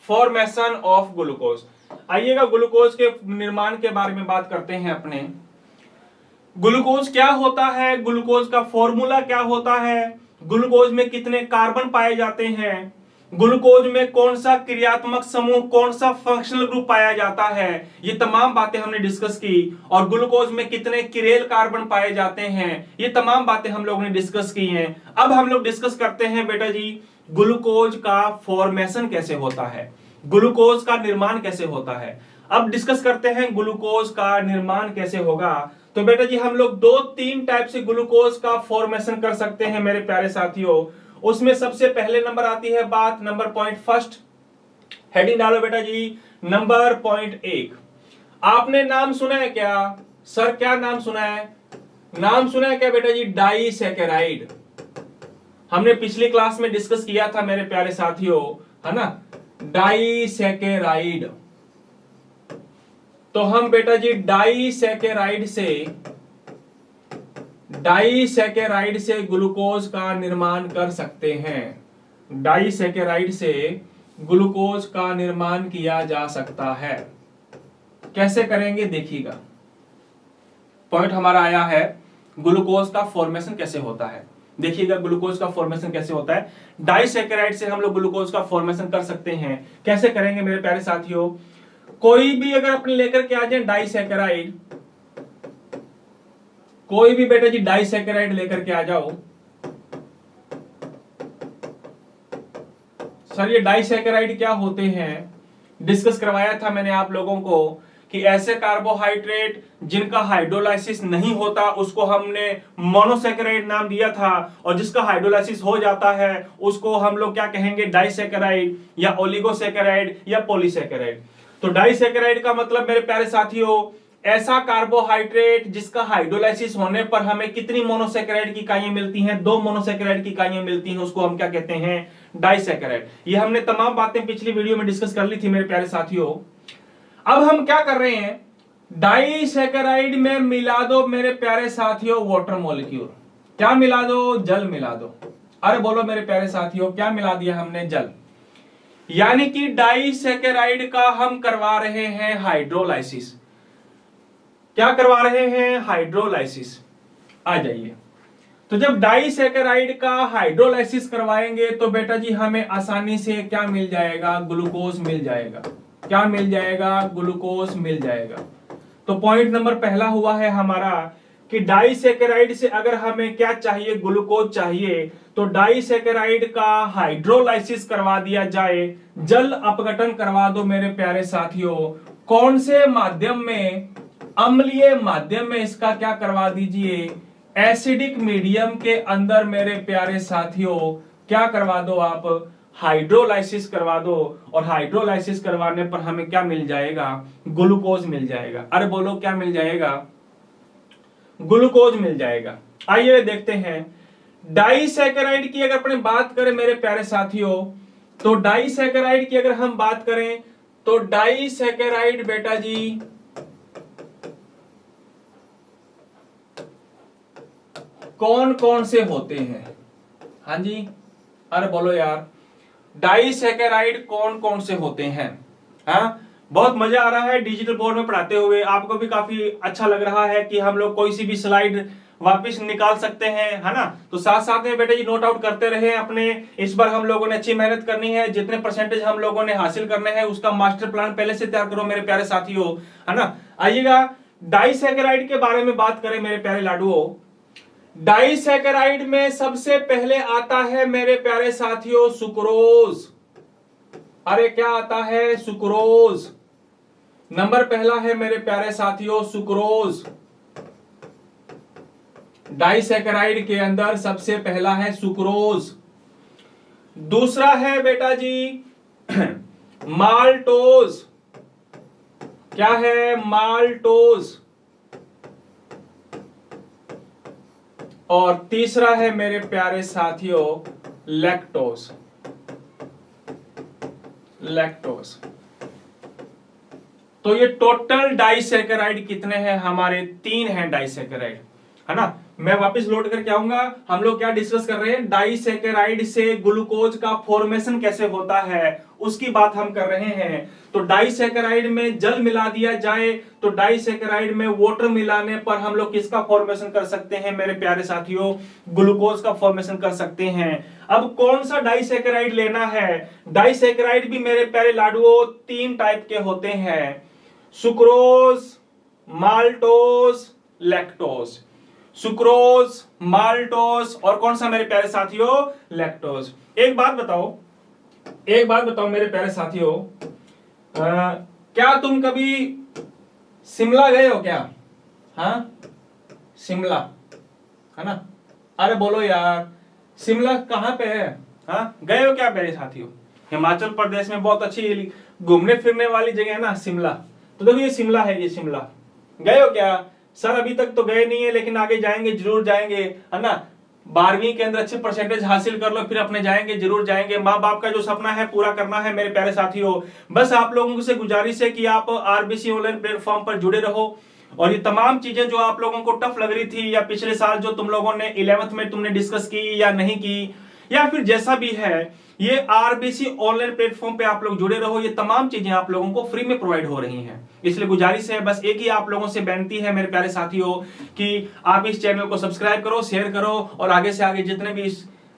Formation of glucose. आइएगा ग्लूकोज के निर्माण के बारे में बात करते हैं अपने। ग्लूकोज क्या होता है, ग्लूकोज का फॉर्मूला क्या होता है, ग्लूकोज में कितने कार्बन पाए जाते हैं, ग्लूकोज में कौन सा क्रियात्मक समूह, कौन सा फंक्शनल ग्रुप पाया जाता है, ये तमाम बातें हमने डिस्कस की। और ग्लूकोज में कितने किरेल कार्बन पाए जाते हैं, ये तमाम बातें हम लोगों ने डिस्कस की हैं। अब हम लोग डिस्कस करते हैं बेटा जी ग्लूकोज का फॉर्मेशन कैसे होता है, ग्लूकोज का निर्माण कैसे होता है। अब डिस्कस करते हैं ग्लूकोज का निर्माण कैसे होगा। तो बेटा जी हम लोग 2-3 टाइप से ग्लूकोज का फॉर्मेशन कर सकते हैं मेरे प्यारे साथियों। उसमें सबसे पहले नंबर आती है बात नंबर पॉइंट फर्स्ट, हेडिंग डालो बेटा जी, नंबर पॉइंट 1। आपने नाम सुना है क्या सर? क्या नाम सुना है? नाम सुना है क्या बेटा जी? डाइसैकेराइड। हमने पिछली क्लास में डिस्कस किया था मेरे प्यारे साथियों, है ना, डाइसैकेराइड। तो हम बेटा जी डाइसैकेराइड से ग्लूकोज का निर्माण कर सकते हैं। डाइसैकेराइड से ग्लूकोज का निर्माण किया जा सकता है। कैसे करेंगे देखिएगा। पॉइंट हमारा आया है ग्लूकोज का फॉर्मेशन कैसे होता है। देखिएगा ग्लूकोज का फॉर्मेशन कैसे होता है। डाइसैकेराइड से हम लोग ग्लूकोज का फॉर्मेशन कर सकते हैं। कैसे करेंगे मेरे प्यारे साथियों? कोई भी अगर अपने लेकर के आ जाए डाइसैकेराइड, कोई भी बेटा जी डाइसैकेराइड लेकर के आ जाओ। सर ये डाइसैकेराइड क्या होते हैं? डिस्कस करवाया था मैंने आप लोगों को कि ऐसे कार्बोहाइड्रेट जिनका हाइड्रोलाइसिस नहीं होता उसको हमने मोनोसैकेराइड नाम दिया था, और जिसका हाइड्रोलाइसिस हो जाता है उसको हम लोग क्या कहेंगे? डाइसैकेराइड या ओलिगोसैकेराइड या पॉलीसैकेराइड। तो डाइसैकेराइड का मतलब मेरे प्यारे साथियों ऐसा कार्बोहाइड्रेट जिसका हाइड्रोलाइसिस होने पर हमें कितनी मोनोसैकेराइड की इकाइयां मिलती हैं? 2 मोनोसैकेराइड की इकाइयां मिलती हैं, उसको हम क्या कहते हैं? डाइसैकेराइड। ये हमने तमाम बातें पिछली वीडियो में डिस्कस कर ली थी मेरे प्यारे साथियों। अब हम क्या कर रहे हैं? डाइसैकेराइड में मिला दो मेरे प्यारे साथियों वाटर मॉलिक्यूल। क्या मिला दो? जल मिला दो। अरे बोलो मेरे प्यारे साथियों, क्या मिला दिया हमने? जल। यानी कि डाइसैकेराइड का हम करवा रहे हैं हाइड्रोलाइसिस। क्या करवा रहे हैं? हाइड्रोलाइसिस। आ जाइए। तो जब डाइसैकेराइड का हाइड्रोलाइसिस करवाएंगे तो बेटा जी हमें आसानी से क्या मिल जाएगा? ग्लूकोज मिल जाएगा। क्या मिल जाएगा? ग्लूकोज मिल जाएगा। तो पॉइंट नंबर पहला हुआ है हमारा कि डाइसैकेराइड से अगर हमें क्या चाहिए? ग्लूकोज चाहिए। तो डाइसैकेराइड का हाइड्रोलाइसिस करवा दिया जाए, जल अपघटन करवा दो मेरे प्यारे साथियों। कौन से माध्यम में? अम्लीय माध्यम में इसका क्या करवा दीजिए? एसिडिक मीडियम के अंदर मेरे प्यारे साथियों क्या करवा दो आप? हाइड्रोलाइसिस करवा दो। और हाइड्रोलाइसिस करवाने पर हमें क्या मिल जाएगा? ग्लूकोज मिल जाएगा। अरे बोलो क्या मिल जाएगा? ग्लूकोज मिल जाएगा। आइए देखते हैं डाइसैकेराइड की अगर अपने बात करें मेरे प्यारे साथियों, तो डाइसैकेराइड की अगर हम बात करें तो डाइसैकेराइड बेटा जी कौन कौन से होते हैं? हाँ जी, अरे बोलो यार, डाइसैकेराइड कौन कौन से होते हैं? हाँ, बहुत मजा आ रहा है डिजिटल बोर्ड में पढ़ाते हुए। आपको भी काफी अच्छा लग रहा है कि हम लोग कोई सी भी स्लाइड वापस निकाल सकते हैं, है ना। तो साथ साथ में बेटा जी नोट आउट करते रहे अपने। इस बार हम लोगों ने अच्छी मेहनत करनी है। जितने परसेंटेज हम लोगों ने हासिल करने हैं उसका मास्टर प्लान पहले से तैयार करो मेरे प्यारे साथियों, है ना। आइएगा डाइसैकेराइड के बारे में बात करें मेरे प्यारे लाडुओं। डाइसैकेराइड में सबसे पहले आता है मेरे प्यारे साथियों सुक्रोज। अरे क्या आता है? सुक्रोज। नंबर पहला है मेरे प्यारे साथियों सुक्रोज। डाइसैकेराइड के अंदर सबसे पहला है सुक्रोज। दूसरा है बेटा जी माल्टोज। क्या है? माल्टोज। और तीसरा है मेरे प्यारे साथियों लैक्टोज। लैक्टोज। तो ये टोटल डाइसैकेराइड कितने हैं हमारे? 3 हैं डाइसैकेराइड, है ना। मैं वापस लोड करके आऊंगा। हम लोग क्या डिस्कस कर रहे हैं? डाइसैकेराइड से ग्लूकोज का फॉर्मेशन कैसे होता है उसकी बात हम कर रहे हैं। तो डाइसैकेराइड में जल मिला दिया जाए तो डाइसैकेराइड में वाटर मिलाने पर हम लोग किसका फॉर्मेशन कर सकते हैं मेरे प्यारे साथियों? ग्लूकोज का फॉर्मेशन कर सकते हैं। अब कौन सा डाइसैकेराइड लेना है? डाइसैकेराइड भी मेरे प्यारे लाडुओं 3 टाइप के होते हैं, sucrose, maltose, lactose. Sucrose, maltose और कौन सा मेरे प्यारे साथियों? लैक्टोज। एक बात बताओ मेरे प्यारे साथियों, क्या तुम कभी शिमला गए हो क्या? हाँ, शिमला, है ना। अरे बोलो यार, शिमला कहाँ पे है? हाँ, गए हो क्या मेरे साथियों? हिमाचल प्रदेश में बहुत अच्छी घूमने फिरने वाली जगह है ना शिमला। तो देखो ये शिमला है, ये शिमला। गए हो क्या सर? अभी तक तो गए नहीं है, लेकिन आगे जाएंगे, जरूर जाएंगे, है ना। 12वीं के अंदर अच्छे परसेंटेज हासिल कर लो, फिर अपने जाएंगे, जरूर जाएंगे। माँ बाप का जो सपना है पूरा करना है मेरे प्यारे साथियों। बस आप लोगों से गुजारिश है कि आप आरबीसी ऑनलाइन प्लेटफॉर्म पर जुड़े रहो, और ये तमाम चीजें जो आप लोगों को टफ लग रही थी, या पिछले साल जो तुम लोगों ने 11th में तुमने डिस्कस की या नहीं की, या फिर जैसा भी है, ये आरबीसी ऑनलाइन प्लेटफॉर्म पे आप लोग जुड़े रहो। ये तमाम चीजें आप लोगों को फ्री में प्रोवाइड हो रही हैं, इसलिए गुजारिश है, बस एक ही आप लोगों से बेनती है मेरे प्यारे साथियों कि आप इस चैनल को सब्सक्राइब करो, शेयर करो, और आगे से आगे जितने भी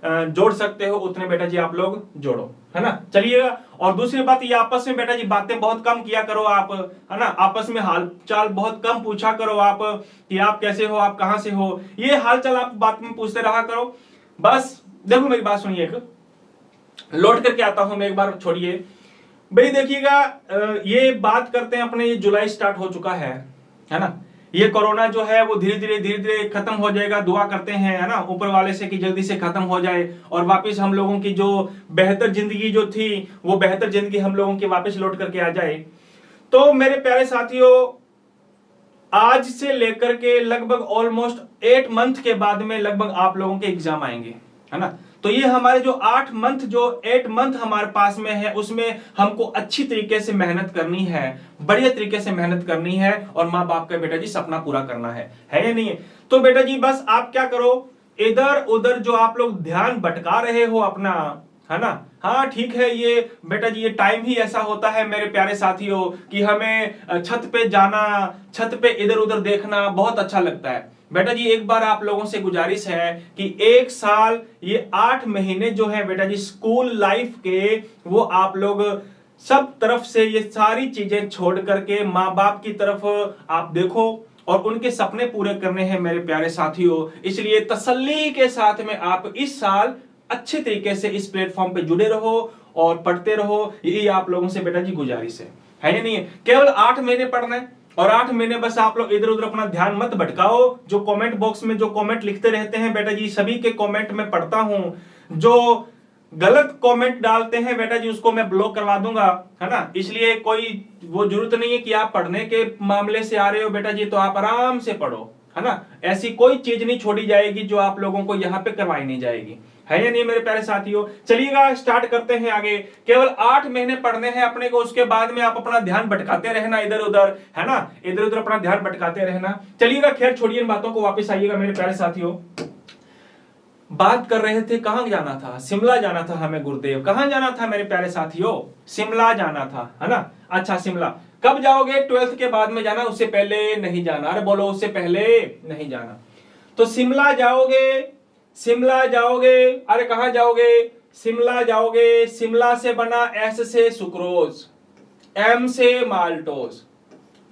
जोड़ सकते हो उतने बेटा जी आप लोग जोड़ो, है ना। चलिएगा। और दूसरी बात, ये आपस में बेटा जी बातें बहुत कम किया करो आप, है ना। आपस में हाल चाल बहुत कम पूछा करो आप, कि आप कैसे हो, आप कहां से हो, ये हाल चाल आप बात में पूछते रहा करो। बस देखो मेरी बात सुनिए, लौट करके आता हूं मैं, एक बार छोड़िए भाई। देखिएगा, ये बात करते हैं अपने, ये जुलाई स्टार्ट हो चुका है ना। ये कोरोना जो है वो धीरे धीरे खत्म हो जाएगा। दुआ करते हैं, है ना, ऊपर वाले से कि जल्दी से खत्म हो जाए, और वापस हम लोगों की जो बेहतर जिंदगी जो थी, वो बेहतर जिंदगी हम लोगों की वापस लौट करके आ जाए। तो मेरे प्यारे साथियों, आज से लेकर के लगभग ऑलमोस्ट 8 मंथ के बाद में लगभग आप लोगों के एग्जाम आएंगे, है ना। तो ये हमारे जो 8 मंथ हमारे पास में है, उसमें हमको अच्छी तरीके से मेहनत करनी है, बढ़िया तरीके से मेहनत करनी है, और माँ बाप का बेटा जी सपना पूरा करना है या नहीं है? तो बेटा जी बस आप क्या करो, इधर उधर जो आप लोग ध्यान भटका रहे हो अपना, है ना। हाँ ठीक है, ये बेटा जी ये टाइम ही ऐसा होता है मेरे प्यारे साथियों, कि हमें छत पे जाना, छत पे इधर उधर देखना बहुत अच्छा लगता है। बेटा जी एक बार आप लोगों से गुजारिश है कि 1 साल, ये 8 महीने जो है बेटा जी स्कूल लाइफ के, वो आप लोग सब तरफ से ये सारी चीजें छोड़ करके माँ बाप की तरफ आप देखो, और उनके सपने पूरे करने हैं मेरे प्यारे साथियों। इसलिए तसल्ली के साथ में आप इस साल अच्छे तरीके से इस प्लेटफॉर्म पे जुड़े रहो और पढ़ते रहो। यही आप लोगों से बेटा जी गुजारिश है या नहीं है? केवल 8 महीने पढ़ना है, और 8 महीने बस आप लोग इधर उधर अपना ध्यान मत भटकाओ। जो कमेंट बॉक्स में जो कमेंट लिखते रहते हैं बेटा जी, सभी के कमेंट में पढ़ता हूं। जो गलत कमेंट डालते हैं बेटा जी, उसको मैं ब्लॉक करवा दूंगा, है ना। इसलिए कोई वो जरूरत नहीं है कि आप पढ़ने के मामले से आ रहे हो बेटा जी, तो आप आराम से पढ़ो, है ना। ऐसी कोई चीज नहीं छोड़ी जाएगी जो आप लोगों को यहाँ पे करवाई नहीं जाएगी, है या नहीं मेरे प्यारे साथियों? चलिएगा स्टार्ट करते हैं आगे। केवल 8 महीने पढ़ने हैं अपने को, उसके बाद में आप अपना ध्यान भटकाते रहना इधर उधर, है ना, इधर उधर अपना ध्यान भटकाते रहना। चलिएगा, खैर छोड़िए इन बातों को, वापस आइएगा मेरे प्यारे साथियों। बात कर रहे थे कहां जाना था? शिमला जाना था हमें गुरुदेव। कहां जाना था मेरे प्यारे साथियों? शिमला जाना था, है ना। अच्छा शिमला कब जाओगे? 12th के बाद में जाना, उससे पहले नहीं जाना। अरे बोलो, उससे पहले नहीं जाना। तो शिमला जाओगे, शिमला जाओगे। अरे कहां जाओगे? शिमला जाओगे। शिमला से बना S से सुक्रोज, M से माल्टोज,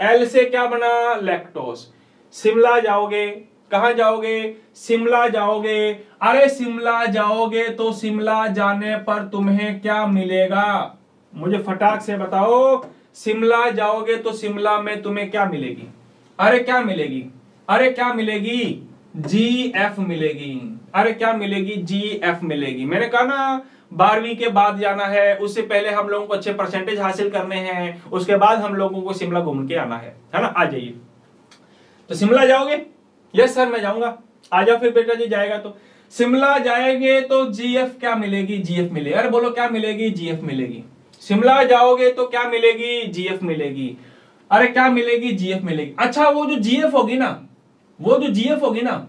L से क्या बना? लैक्टोज। शिमला जाओगे। कहां जाओगे? शिमला जाओगे। अरे शिमला जाओगे तो शिमला जाने पर तुम्हें क्या मिलेगा? मुझे फटाक से बताओ। शिमला जाओगे तो शिमला में तुम्हें क्या मिलेगी? अरे क्या मिलेगी? अरे क्या मिलेगी? GF मिलेगी। अरे क्या मिलेगी? GF मिलेगी। मैंने कहा ना 12वीं के बाद जाना है, उससे पहले हम लोगों को अच्छे परसेंटेज हासिल करने हैं, उसके बाद हम लोगों को शिमला घूम के आना है ना। आ जाइए। तो शिमला जाओगे? यस सर मैं जाऊंगा। आ जाओ फिर बेटा जी। जाएगा तो शिमला जाएंगे तो GF क्या मिलेगी? GF मिलेगी। अरे बोलो क्या मिलेगी? GF मिलेगी। शिमला जाओगे तो क्या मिलेगी? GF मिलेगी। अरे क्या मिलेगी? GF मिलेगी। अच्छा वो जो GF होगी ना, वो जो GF होगी ना,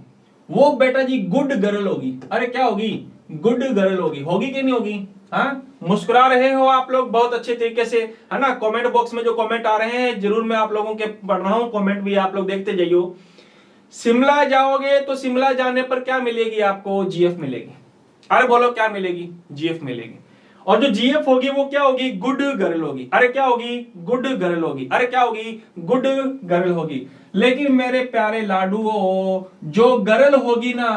वो बेटा जी गुड गर्ल होगी। अरे क्या होगी? गुड गर्ल होगी। होगी कि नहीं होगी? हाँ, मुस्कुरा रहे हो आप लोग बहुत अच्छे तरीके से, है ना। कमेंट बॉक्स में जो कमेंट आ रहे हैं जरूर मैं आप लोगों के पढ़ रहा हूं, कमेंट भी आप लोग देखते जाइयो। शिमला जाओगे तो शिमला जाने पर क्या मिलेगी आपको? GF मिलेगी। अरे बोलो क्या मिलेगी? GF मिलेगी। और जो GF होगी वो क्या होगी? गुड गर्ल होगी। अरे क्या होगी? गुड गर्ल होगी। अरे क्या होगी? गुड गर्ल होगी। लेकिन मेरे प्यारे लाडुओ, जो गर्ल होगी ना,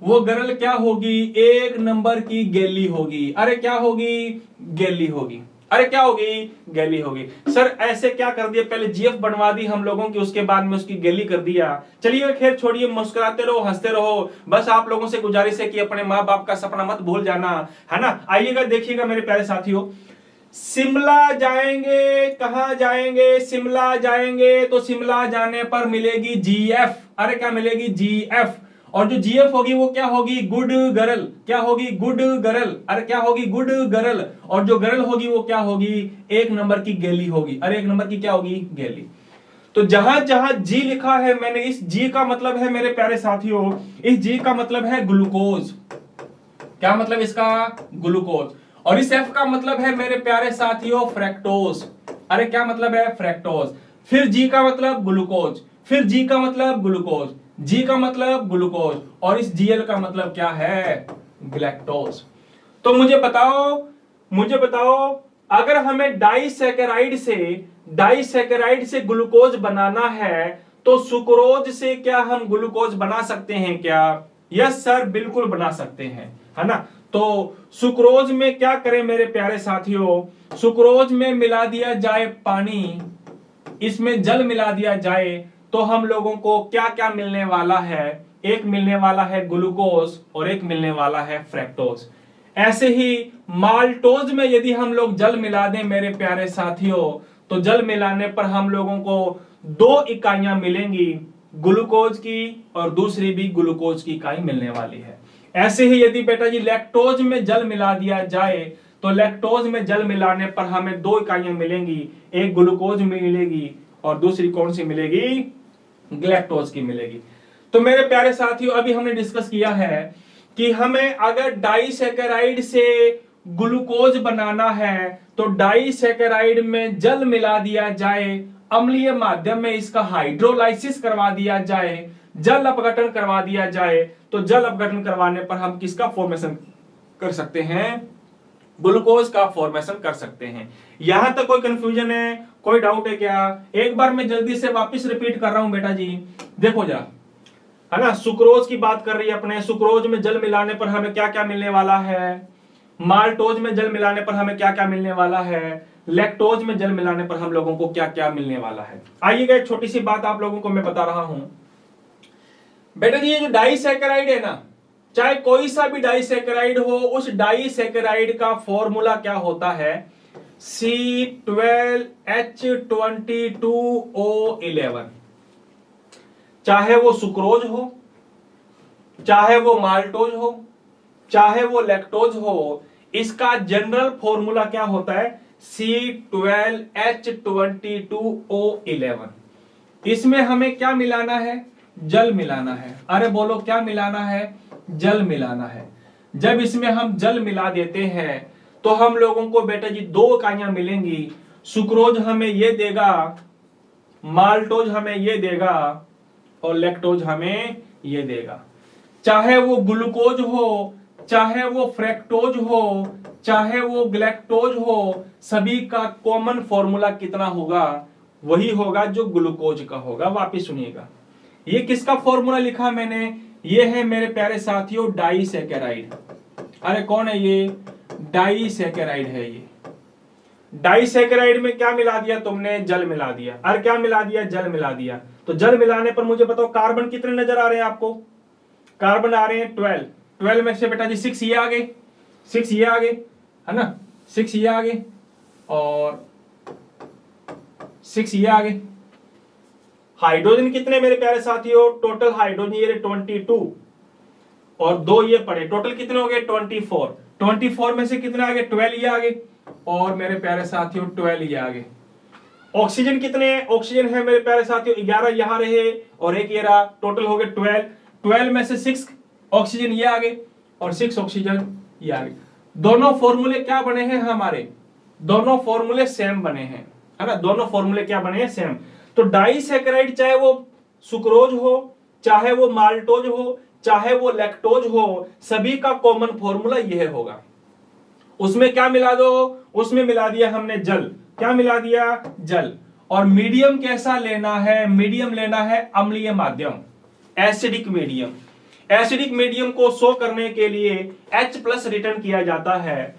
वो गर्ल क्या होगी? 1 नंबर की गेली होगी। अरे क्या होगी? गेली होगी। अरे क्या होगी, गैली होगी। सर ऐसे क्या कर दिया, पहले जीएफ बनवा दी हम लोगों की, उसके बाद में उसकी गैली कर दिया। चलिए खैर छोड़िए, मुस्कुराते रहो, हंसते रहो, बस आप लोगों से गुजारिश है कि अपने माँ बाप का सपना मत भूल जाना, है ना। आइएगा देखिएगा मेरे प्यारे साथियों, शिमला जाएंगे, कहां जाएंगे, शिमला जाएंगे तो शिमला जाने पर मिलेगी जीएफ। अरे क्या मिलेगी, जीएफ। और जो जीएफ होगी वो क्या होगी, गुड गर्ल। क्या होगी, गुड गर्ल। अरे क्या होगी, गुड गर्ल। और जो गर्ल होगी वो क्या होगी, एक नंबर की गैली होगी। अरे एक नंबर की क्या होगी, गैली। तो जहां जहां जी लिखा है मैंने, इस जी का मतलब है मेरे प्यारे साथियों, इस जी का मतलब है ग्लूकोज। क्या मतलब इसका, ग्लूकोज। और इस एफ का मतलब है मेरे प्यारे साथियों फ्रैक्टोज। अरे क्या मतलब है, फ्रैक्टोज। फिर जी का मतलब ग्लूकोज, फिर जी का मतलब ग्लूकोज, जी का मतलब ग्लूकोज, और इस जीएल का मतलब क्या है, ग्लैक्टोज। तो मुझे बताओ अगर हमें डाइसैकेराइड से ग्लूकोज बनाना है तो सुक्रोज से क्या हम ग्लूकोज बना सकते हैं क्या? यस सर, बिल्कुल बना सकते हैं, है ना। तो सुक्रोज में क्या करें मेरे प्यारे साथियों, सुक्रोज में मिला दिया जाए पानी, इसमें जल मिला दिया जाए तो हम लोगों को क्या क्या मिलने वाला है, एक मिलने वाला है ग्लूकोज और एक मिलने वाला है फ्रैक्टोज। ऐसे ही माल्टोज में यदि हम लोग जल मिला दें मेरे प्यारे साथियों, तो जल मिलाने पर हम लोगों को 2 इकाइयां मिलेंगी, ग्लूकोज की और दूसरी भी ग्लूकोज की इकाई मिलने वाली है। ऐसे ही यदि बेटा जी लैक्टोज में जल मिला दिया जाए तो लैक्टोज में जल मिलाने पर हमें 2 इकाइयां मिलेंगी, एक ग्लूकोज में मिलेगी और दूसरी कौन सी मिलेगी, ग्लैक्टोज की मिलेगी। तो मेरे प्यारे साथियों अभी हमने डिस्कस किया है कि हमें अगर डाइसैकेराइड से ग्लूकोज बनाना है तो डाइसैकेराइड में जल मिला दिया जाए, अम्लीय माध्यम में इसका हाइड्रोलाइसिस करवा दिया जाए, जल अपघटन करवा दिया जाए, तो जल अपघटन करवाने पर हम किसका फॉर्मेशन कर सकते हैं, ग्लूकोज का फॉर्मेशन कर सकते हैं। यहां तक कोई कंफ्यूजन है, कोई डाउट है क्या? एक बार मैं जल्दी से वापस रिपीट कर रहा हूं बेटा जी, देखो जरा, है ना। सुक्रोज की बात कर रही है अपने, सुक्रोज में जल मिलाने पर हमें क्या क्या मिलने वाला है, माल्टोज में जल मिलाने पर हमें क्या क्या मिलने वाला है, लैक्टोज में जल मिलाने पर हम लोगों को क्या क्या मिलने वाला है। आइएगा एक छोटी सी बात आप लोगों को मैं बता रहा हूं बेटा जी, ये जो डाइसैकेराइड है ना, चाहे कोई सा भी डाइसैकेराइड हो, उस डाइसैकेराइड का फॉर्मूला क्या होता है, C12H22O11। चाहे वो सुक्रोज हो, चाहे वो माल्टोज हो, चाहे वो लैक्टोज हो, इसका जनरल फॉर्मूला क्या होता है, C12H22O11। इसमें हमें क्या मिलाना है, जल मिलाना है। अरे बोलो क्या मिलाना है, जल मिलाना है। जब इसमें हम जल मिला देते हैं तो हम लोगों को बेटा जी 2 इकाइयां मिलेंगी, सुक्रोज हमें ये देगा, माल्टोज हमें ये देगा और लैक्टोज हमें ये देगा। चाहे वो ग्लूकोज हो, चाहे वो फ्रैक्टोज हो, चाहे वो ग्लैक्टोज हो, सभी का कॉमन फॉर्मूला कितना होगा, वही होगा जो ग्लूकोज का होगा। वापिस सुनिएगा, ये किसका फॉर्मूला लिखा मैंने, ये है मेरे प्यारे साथियों डाइसैकेराइड। अरे कौन है ये, डाइसैकेराइड है ये। डाइसैकेराइड में क्या मिला दिया तुमने, जल मिला दिया। अरे क्या मिला दिया, जल मिला दिया। तो जल मिलाने पर मुझे बताओ कार्बन कितने नजर आ रहे हैं आपको, कार्बन आ रहे हैं 12। 12 में से बेटा जी 6 ये आ गए, 6 ये आ गए, है ना, 6 ये आ गए और 6 ये आ गए। हाइड्रोजन कितने मेरे प्यारे साथियों, टोटल हाइड्रोजन ये 22 और 2 ये पड़े, टोटल कितने हो गए 24। 24 में से कितने आ गए, 12 ये आ गए और मेरे प्यारे साथियों 12 ये आ गए। ऑक्सीजन कितने हैं, ऑक्सीजन है मेरे प्यारे साथियों 11 यहां रहे और एक ये रहा, टोटल हो गए 12। 12 में से 6 ऑक्सीजन ये आ गए और 6 ऑक्सीजन ये आ गए। दोनों फॉर्मूले क्या बने हैं हमारे, दोनों फॉर्मूले सेम बने हैं, है ना, दोनों फॉर्मूले क्या बने हैं, सेम। तो डाइसैकेराइड चाहे वो सुक्रोज हो, चाहे वो माल्टोज हो, चाहे वो लैक्टोज हो, सभी का कॉमन फॉर्मूला यह होगा। उसमें क्या मिला दो, उसमें मिला दिया हमने जल। क्या मिला दिया, जल। और मीडियम कैसा लेना है, मीडियम लेना है अम्लीय माध्यम, एसिडिक मीडियम। एसिडिक मीडियम को शो करने के लिए H+ रिटर्न किया जाता है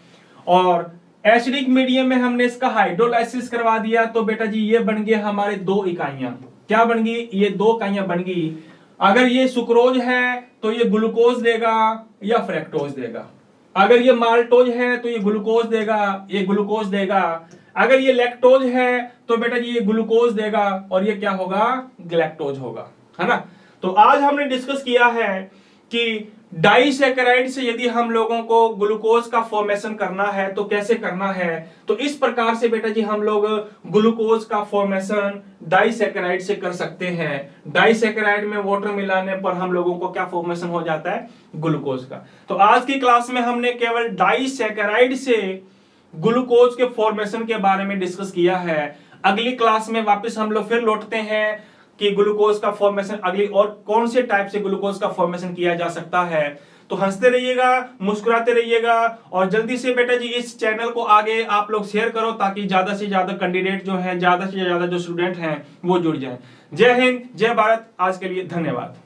और एसिडिक मीडियम में हमने इसका हाइड्रोलाइसिस करवा दिया तो बेटा जी ये बन गए हमारे दो इकाइयां। क्या बन गई? ये दो इकाइयां बन गई। अगर ये सुक्रोज है तो ये ग्लूकोज देगा या फ्रैक्टोज देगा। अगर ये माल्टोज है तो ये ग्लूकोज देगा, ये ग्लूकोज देगा। अगर ये लैक्टोज है तो बेटा जी ये ग्लूकोज देगा और ये क्या होगा? ग्लैक्टोज होगा, है ना। तो आज हमने डिस्कस किया है कि डाइसैकेराइड से यदि हम लोगों को ग्लूकोज का फॉर्मेशन करना है तो कैसे करना है। तो इस प्रकार से बेटा जी हम लोग ग्लूकोज का फॉर्मेशन डाइसैकेराइड से कर सकते हैं। डाइसैकेराइड में वाटर मिलाने पर हम लोगों को क्या फॉर्मेशन हो जाता है? ग्लूकोज का। तो आज की क्लास में हमने केवल डाइसैकेराइड से ग्लूकोज के फॉर्मेशन के बारे में डिस्कस किया है। अगली क्लास में वापस हम लोग फिर लौटते हैं कि ग्लूकोज का फॉर्मेशन अगली और कौन से टाइप से ग्लूकोज का फॉर्मेशन किया जा सकता है। तो हंसते रहिएगा, मुस्कुराते रहिएगा और जल्दी से बेटा जी इस चैनल को आगे आप लोग शेयर करो ताकि ज्यादा से ज्यादा कैंडिडेट जो है, ज्यादा से ज्यादा जो स्टूडेंट हैं वो जुड़ जाएं। जय हिंद, जय भारत। आज के लिए धन्यवाद।